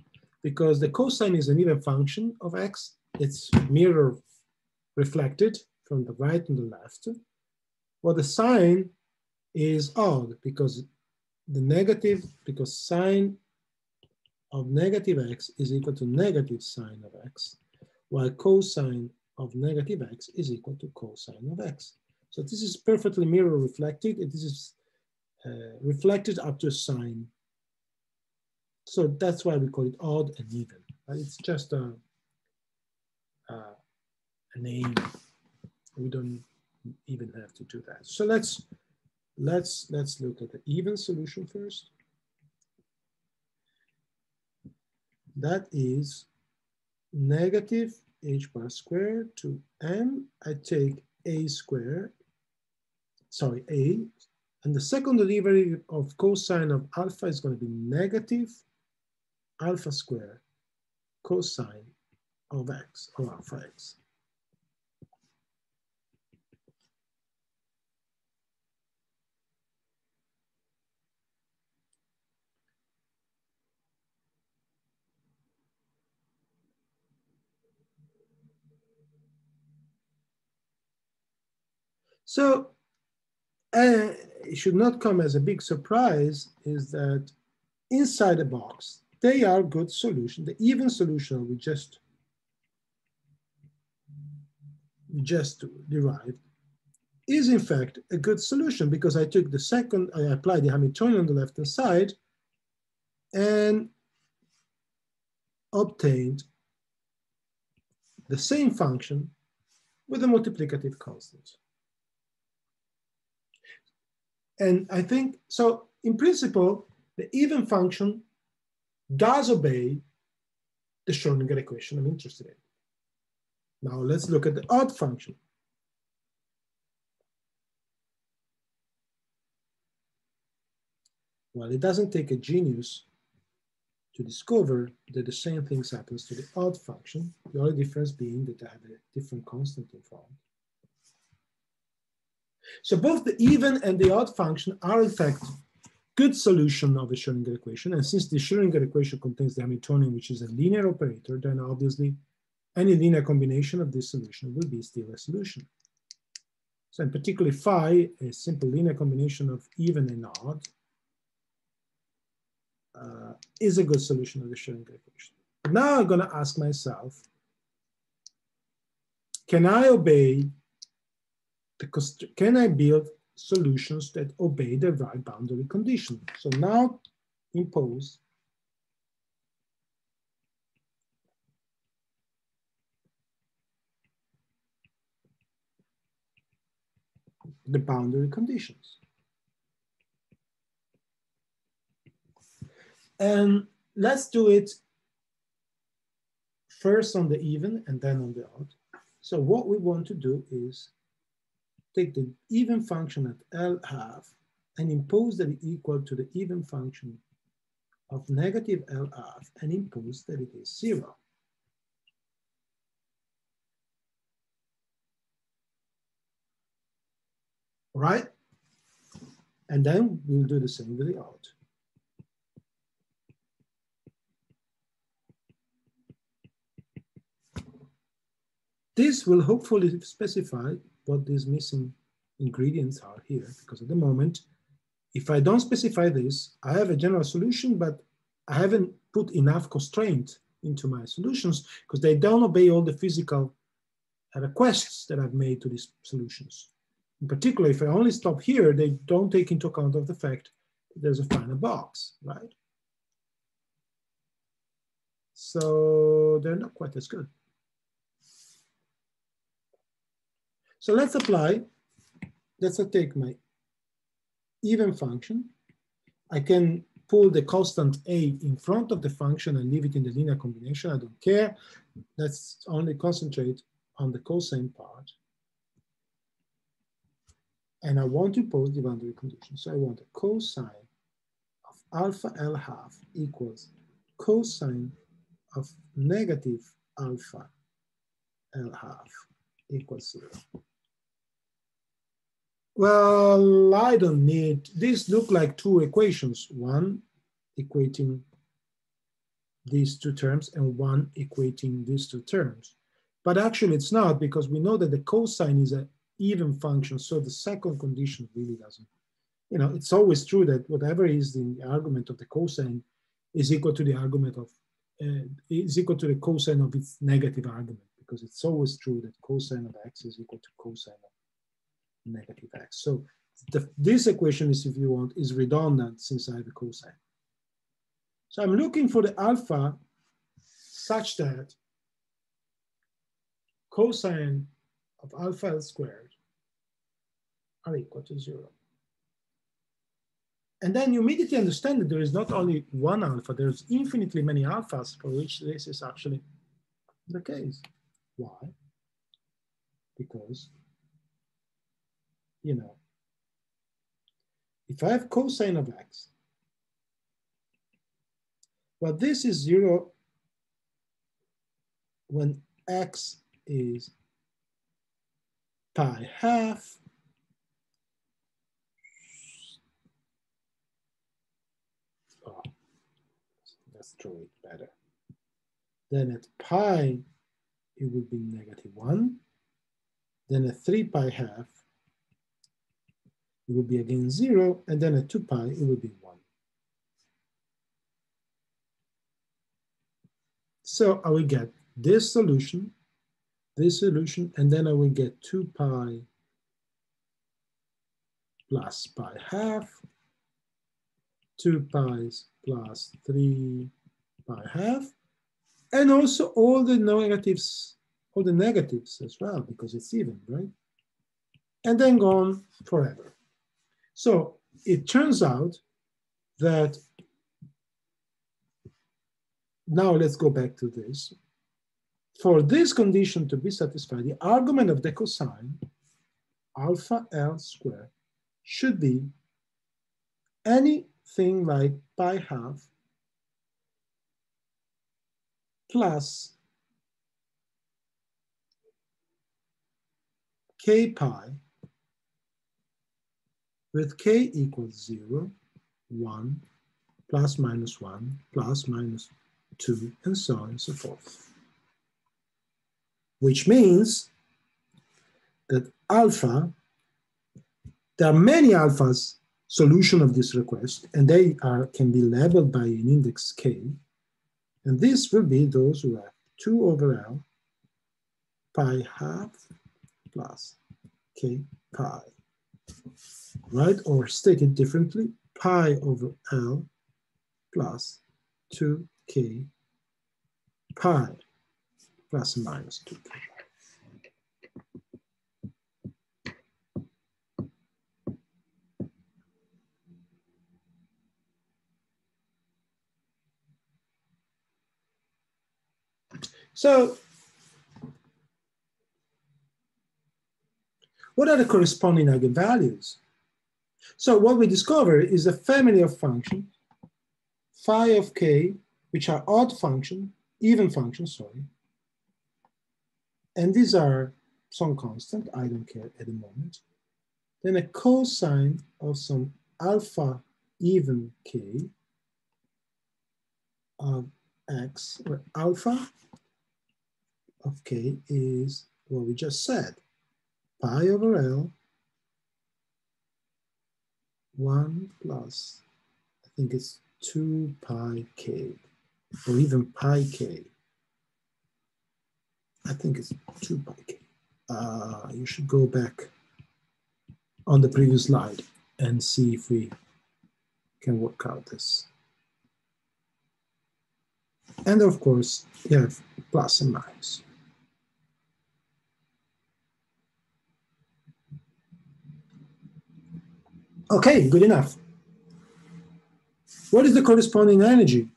Because the cosine is an even function of x. It's mirror reflected from the right and the left. Well, the sine is odd because sine of negative x is equal to negative sine of x, while cosine of negative x is equal to cosine of x. So this is perfectly mirror reflected, and this is reflected up to a sine. So that's why we call it odd and even. It's just a name. We don't even have to do that. So let's look at the even solution first. That is negative h bar squared to m. I take a squared, sorry, a, and the second derivative of cosine of alpha is going to be negative alpha squared cosine of x, or alpha x. So it should not come as a big surprise is that inside the box, they are good solution. The even solution we just derived is in fact a good solution because I took the second, I applied the Hamiltonian on the left-hand side and obtained the same function with a multiplicative constant. And I think, so in principle, the even function does obey the Schrodinger equation I'm interested in. Now let's look at the odd function. Well, it doesn't take a genius to discover that the same things happens to the odd function, the only difference being that I have a different constant involved. So both the even and the odd function are in fact good solution of the Schrodinger equation. And since the Schrodinger equation contains the Hamiltonian, which is a linear operator, then obviously any linear combination of this solution will be still a solution. So in particular, phi, a simple linear combination of even and odd, is a good solution of the Schrodinger equation. Now I'm gonna ask myself, can I obey can I build solutions that obey the right boundary condition? So now impose the boundary conditions. And let's do it first on the even and then on the odd. So what we want to do is take the even function at L half and impose that it equal to the even function of negative L half and impose that it is 0. Right? And then we'll do the same with the odd. This will hopefully specify what these missing ingredients are here, because at the moment, if I don't specify this, I have a general solution, but I haven't put enough constraint into my solutions because they don't obey all the physical requests that I've made to these solutions. In particular, if I only stop here, they don't take into account of the fact that there's a final box, right? So they're not quite as good. So let's apply, let's take my even function. I can pull the constant a in front of the function and leave it in the linear combination. I don't care. Let's only concentrate on the cosine part. And I want to impose the boundary condition. So I want a cosine of alpha L half equals cosine of negative alpha L half equals 0. Well, I don't need, these look like two equations, one equating these two terms and one equating these two terms. But actually it's not, because we know that the cosine is an even function, so the second condition really doesn't. You know, it's always true that whatever is the argument of the cosine is equal to the argument of, is equal to the cosine of its negative argument, because it's always true that cosine of x is equal to cosine of negative x. So this equation is, if you want, is redundant since I have a cosine. So I'm looking for the alpha such that cosine of alpha L squared are equal to 0. And then you immediately understand that there is not only one alpha, there's infinitely many alphas for which this is actually the case. Why? Because, you know, if I have cosine of x, well, this is 0 when x is pi half let's draw it better. Then at pi, it would be -1. Then at 3 pi half, it would be again 0. And then at 2 pi, it would be 1. So I will get this solution, and then I will get 2 pi plus pi half, 2 pi's plus 3 pi half, and also all the negatives as well, because it's even, right? And then go on forever. So it turns out that, now let's go back to this. For this condition to be satisfied, the argument of the cosine, alpha L squared, should be anything like pi half plus k pi, with k equals 0, 1, plus minus 1, plus minus 2, and so on and so forth. Which means that alpha, there are many alphas solution of this request, and they can be labeled by an index k. And this will be those who have 2 over L pi half plus k pi, right? Or stated differently, pi over L plus 2k pi plus minus 2k. So what are the corresponding eigenvalues? So what we discover is a family of functions, phi of k, which are odd functions, even functions, sorry. And these are some constant, I don't care at the moment. Then a cosine of some alpha even k of x, where alpha of k is what we just said, pi over L 1 plus, I think it's 2 pi k, or even pi k. I think it's 2 pi k. You should go back on the previous slide and see if we can work out this. And of course, you have plus and minus. Okay, good enough. What is the corresponding energy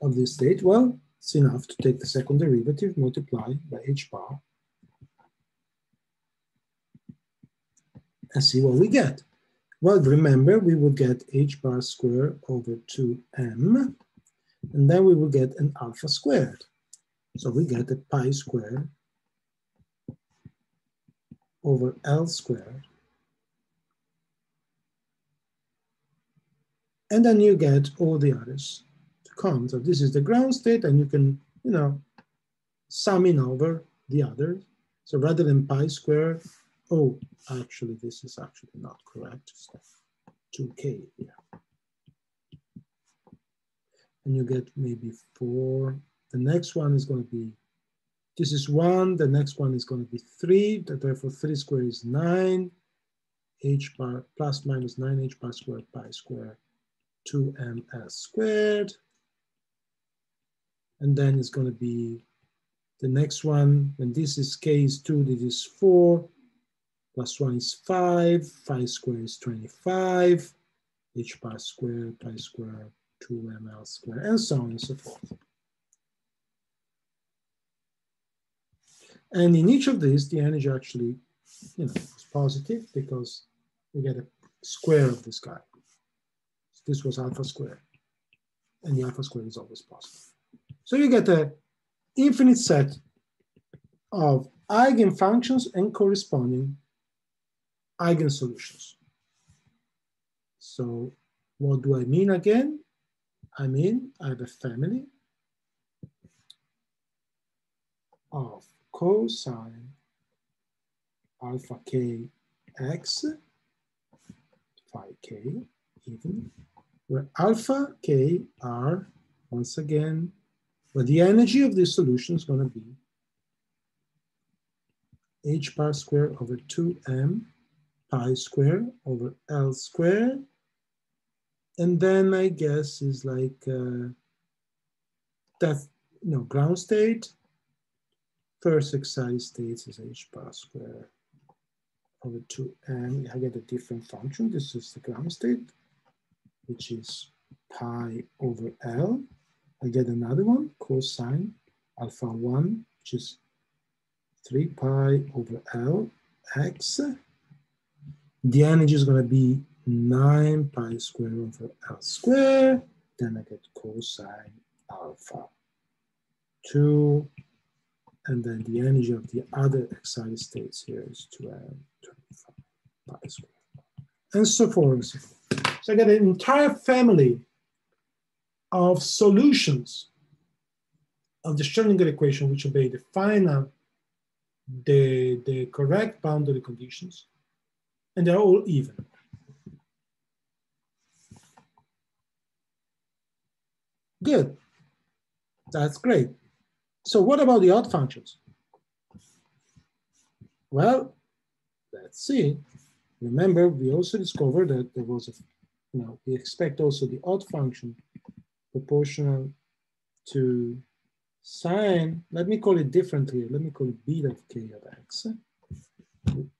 of this state? Well, it's enough to take the second derivative, multiply by h bar, and see what we get. Well, remember, we would get h bar squared over 2m, and then we will get an alpha squared. So we get a pi squared over L squared. And then you get all the others to come. So this is the ground state, and you can, sum in over the others. So rather than pi squared, oh, actually, this is actually not correct. It's 2k here. And you get maybe 4. The next one is going to be, this is 1. The next one is going to be 3. Therefore, 3 squared is 9. H bar plus minus 9h bar squared pi squared 2ms squared. And then it's going to be the next one, when this is k is 2, this is 4, plus 1 is 5, 5 squared is 25, h bar squared, pi squared, 2ml squared, and so on and so forth. And in each of these, the energy actually, is positive because we get a square of this guy. This was alpha squared, and the alpha squared is always positive. So you get an infinite set of eigenfunctions and corresponding eigensolutions. So what do I mean again? I mean, I have a family of cosine alpha k x, phi k even, where alpha k are, once again, where the energy of this solution is going to be h bar squared over 2m pi squared over L squared. And then I guess is like that, ground state. First excited state is h bar squared over 2m. I get a different function. This is the ground state, which is pi over L. I get another one, cosine alpha 1, which is 3 pi over L x. The energy is going to be 9 pi squared over L squared. Then I get cosine alpha 2. And then the energy of the other excited states here is 2m 25 pi squared. And so forth and so forth. So I get an entire family of solutions of the Schrodinger equation which obey the final, the correct boundary conditions, and they're all even. Good. That's great. So what about the odd functions? Well, let's see. Remember, we also discovered that there was a, we expect also the odd function proportional to sine, let me call it differently. Let me call it beta of k of x.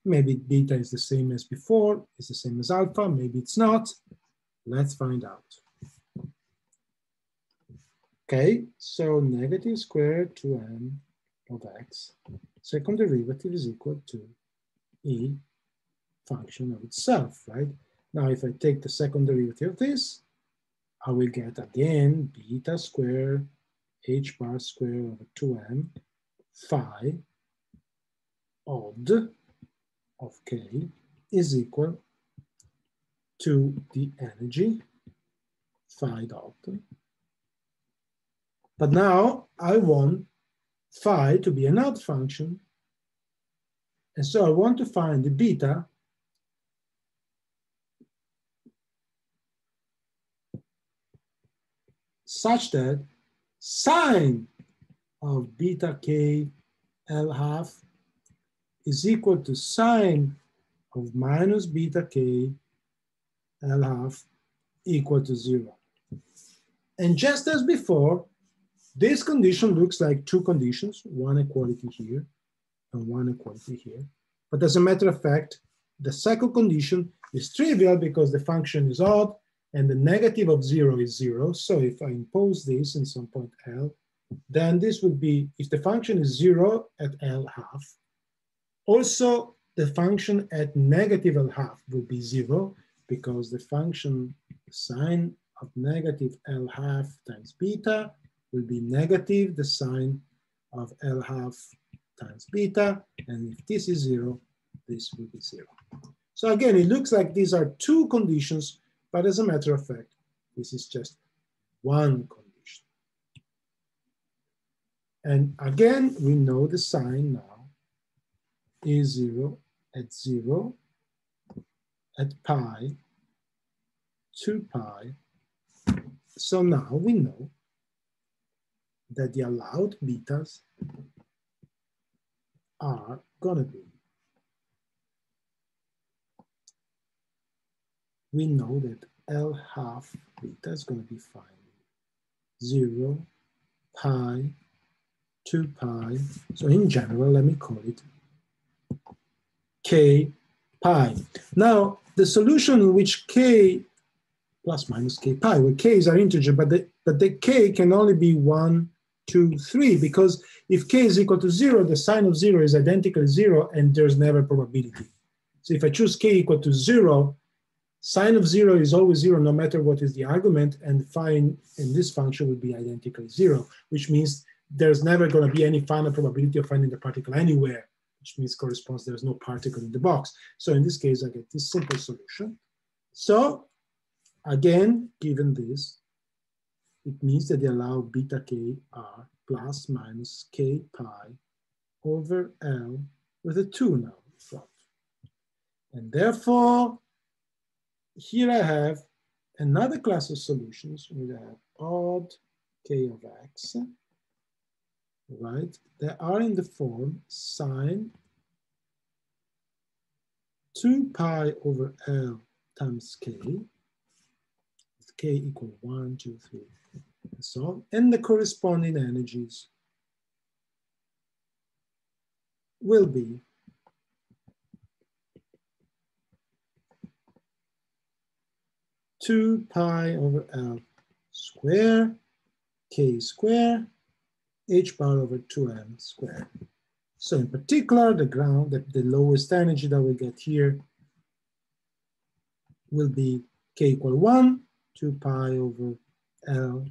Maybe beta is the same as before, it's the same as alpha, maybe it's not. Let's find out. Okay, so negative square 2m of x, second derivative is equal to e function of itself, right? Now, if I take the second derivative of this, I will get again beta square h bar square over 2m phi odd of k is equal to the energy phi dot. But now I want phi to be an odd function. And so I want to find the beta such that sine of beta k L half is equal to sine of minus beta k L half equal to 0. And just as before, this condition looks like two conditions, one equality here and one equality here. But as a matter of fact, the second condition is trivial because the function is odd and the negative of 0 is 0. So if I impose this in some point L, then this would be, if the function is 0 at L half, also the function at negative L half would be 0 because the function sine of negative L half times beta will be negative the sine of L half times beta, and if this is 0, this will be 0. So again, it looks like these are two conditions, but as a matter of fact, this is just one condition. And again, we know the sign now is 0 at 0, at pi, 2 pi. So now we know that the allowed betas are gonna be, we know that L half beta is gonna be fine. 0, pi, 2 pi. So in general, let me call it k pi. Now, the solution in which k plus minus k pi, where k's are integer, but the k can only be 1, 2, 3, because if k is equal to 0, the sign of 0 is identical to 0, and there's never probability. So if I choose k equal to 0, sign of 0 is always 0 no matter what is the argument, and phi in this function would be identically 0, which means there's never going to be any final probability of finding the particle anywhere, which means corresponds there's no particle in the box. So in this case, I get this simple solution. So again, given this, it means that the allowed beta k are plus minus k pi over L with a 2 now in front. And therefore, here I have another class of solutions where I have odd k of x, right? They are in the form sine 2 pi over L times k, with k equal 1, 2, 3, and so on. And the corresponding energies will be two pi over L square, k square, h bar over 2m squared. So in particular, the ground, the lowest energy that we get here will be k equal 1, 2 pi over L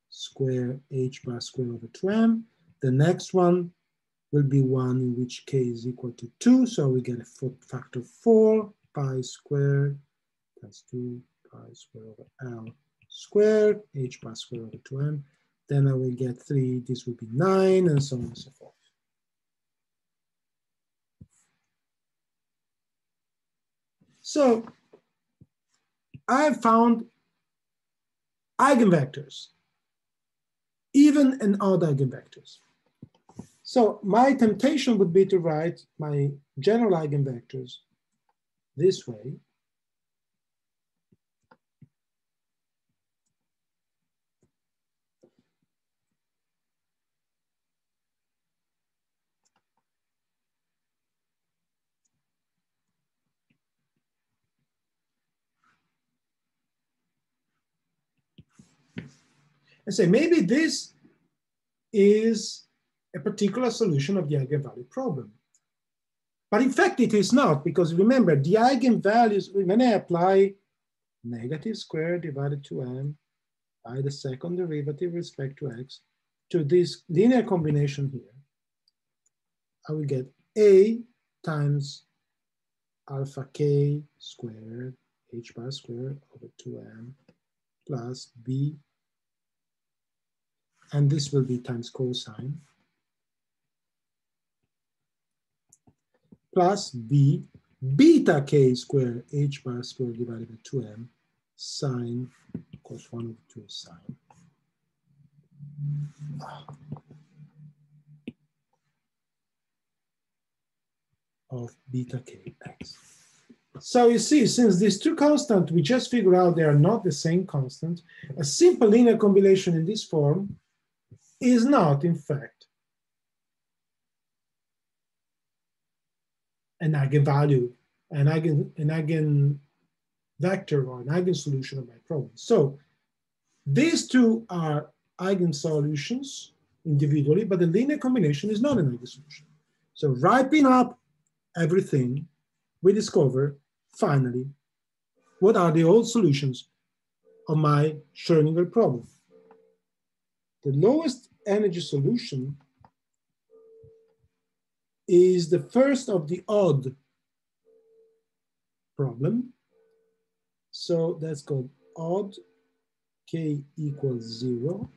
square h bar square over 2m. The next one will be one in which k is equal to 2, so we get a factor 4 pi squared times 2 pi squared over L squared h bar square over 2m. Then I will get 3, this will be 9, and so on and so forth. So I have found eigenvectors even and odd eigenvectors. So my temptation would be to write my general eigenvectors this way. And say, maybe this is a particular solution of the eigenvalue problem. But in fact, it is not, because remember, the eigenvalues, when I apply negative square divided to m by the second derivative with respect to x to this linear combination here, I will get a times alpha k squared h bar squared over 2m plus b, and this will be times cosine, plus b beta k squared h bar squared divided by 2m sine cos 1 over 2 sine. Of beta kx. So you see, since these two constants, we just figured out they are not the same constant, a simple linear combination in this form is not, in fact, an eigenvalue, an eigenvector, or an eigensolution of my problem. So these two are eigensolutions individually, but the linear combination is not an eigensolution. So wrapping up everything, we discover, finally, what are the old solutions of my Schrodinger problem. The lowest energy solution is the first of the odd problem. So that's called odd, k equals 0,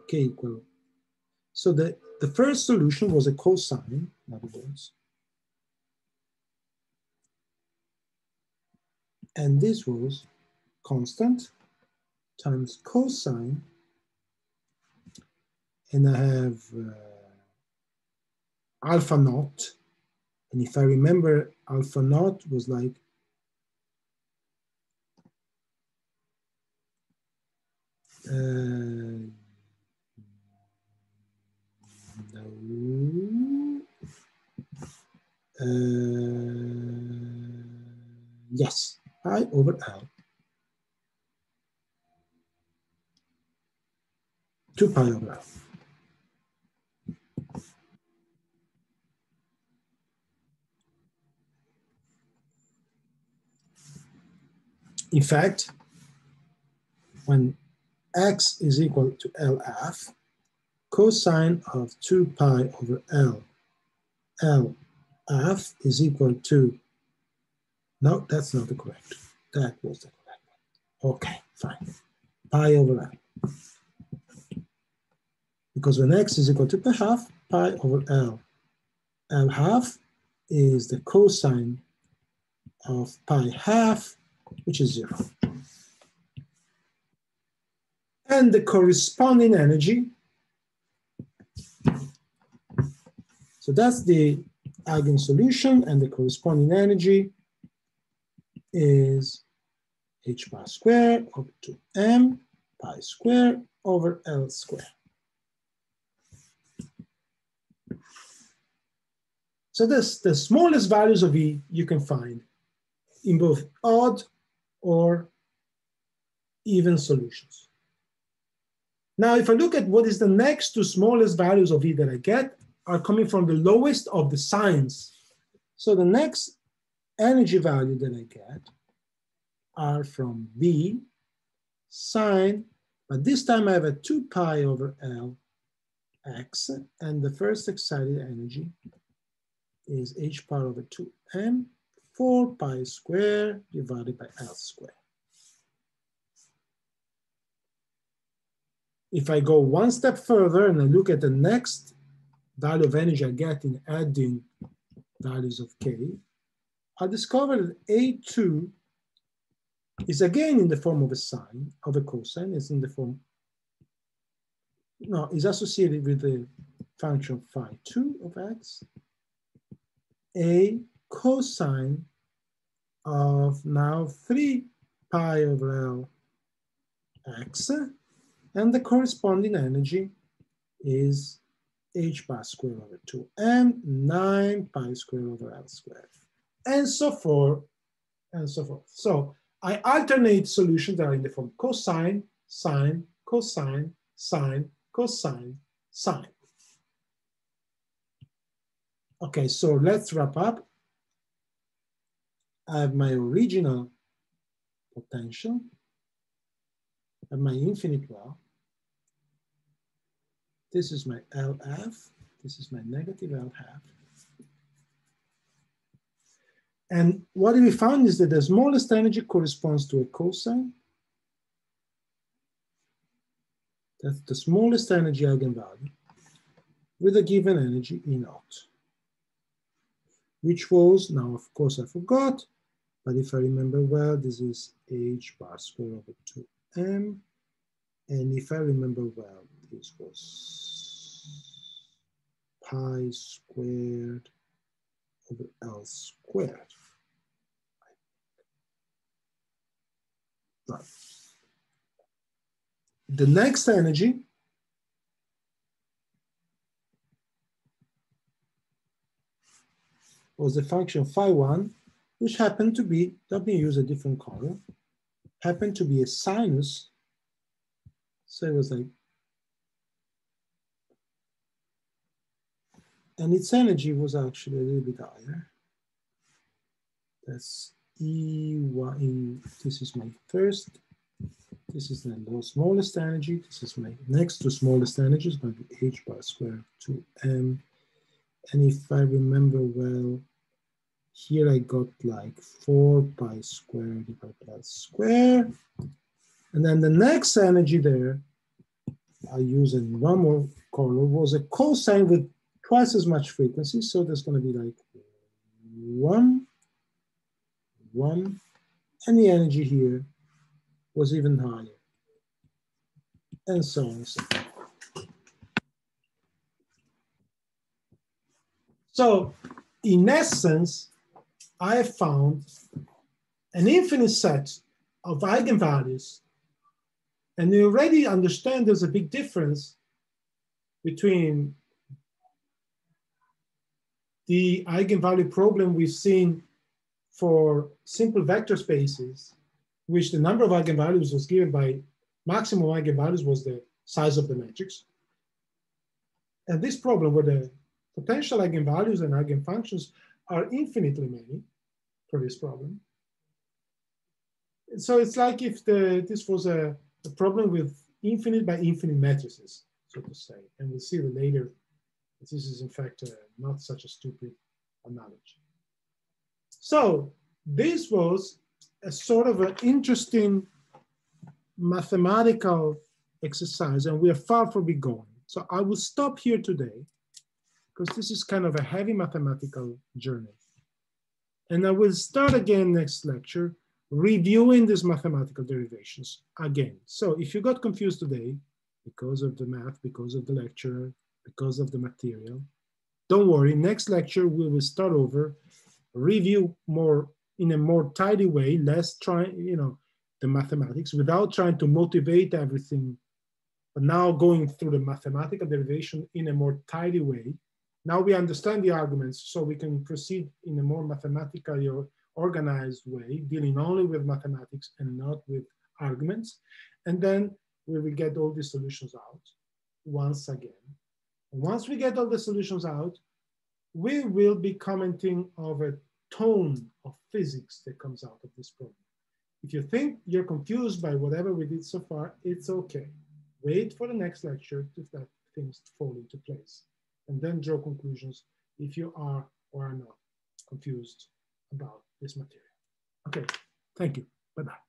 k equal. So the first solution was a cosine, in other words. And this was constant times cosine. And I have alpha naught. And if I remember, alpha naught was like no. Yes, pi over L. 2 pi over L. In fact, when x is equal to LF, cosine of 2 pi over L, LF is equal to, no, that's not the correct. That was the correct one. Okay, fine. Pi over L. Because when x is equal to pi half, pi over L. L half is the cosine of pi half, which is 0. And the corresponding energy, so that's the eigensolution, and the corresponding energy is h bar squared over 2m pi squared over L squared. So that's the smallest values of E you can find in both odd or even solutions. Now, if I look at what is the next to smallest values of E that I get, are coming from the lowest of the signs. So the next energy value that I get are from B sine, but this time I have a 2 pi over L x, and the first excited energy is h bar over 2m 4 pi squared divided by L squared. If I go one step further and I look at the next value of energy I get in adding values of k, I discover that A2 is again in the form of a sine, of a cosine, is in the form no, is associated with the function phi 2 of x, a cosine of now 3 pi over L x, and the corresponding energy is h bar squared over 2m, 9 pi squared over L squared, and so forth, and so forth. So I alternate solutions that are in the form cosine, sine, cosine, sine, cosine, sine. Okay, so let's wrap up. I have my original potential, I have my infinite well. This is my LF, this is my negative L half. And what we found is that the smallest energy corresponds to a cosine. That's the smallest energy eigenvalue with a given energy E naught, which was, now of course I forgot, but if I remember well, this is h bar squared over 2m. And if I remember well, this was pi squared over L squared. Right. The next energy was the function phi 1, which happened to be, let me use a different color, happened to be a sinus. So it was like, and its energy was actually a little bit higher. That's E1, this is my first, this is the smallest energy, this is my next to smallest energy, is going to be h bar squared 2m. And if I remember well, here I got like 4 pi squared divided by L squared. And then the next energy there, I use in one more color, was a cosine with twice as much frequency. So there's going to be like 1, and the energy here was even higher, and so on and so forth. So in essence, I have found an infinite set of eigenvalues, and you already understand there's a big difference between the eigenvalue problem we've seen for simple vector spaces, which the number of eigenvalues was given by maximum eigenvalues was the size of the matrix. And this problem where the potential eigenvalues and eigenfunctions are infinitely many for this problem. So it's like if this was a problem with infinite by infinite matrices, so to say. And we'll see later that this is in fact not such a stupid analogy. So this was a sort of an interesting mathematical exercise, and we are far from it going. So I will stop here today because this is kind of a heavy mathematical journey. And I will start again next lecture reviewing these mathematical derivations again. So if you got confused today because of the math, because of the lecture, because of the material, don't worry, next lecture we will start over, review more in a more tidy way, less trying, the mathematics without trying to motivate everything, but now going through the mathematical derivation in a more tidy way. Now we understand the arguments, so we can proceed in a more mathematically or organized way, dealing only with mathematics and not with arguments. And then we will get all the solutions out once again. And once we get all the solutions out, we will be commenting on a tone of physics that comes out of this problem. If you think you're confused by whatever we did so far, it's okay. Wait for the next lecture to let things fall into place, and then draw conclusions if you are or are not confused about this material. Okay, thank you. Bye-bye.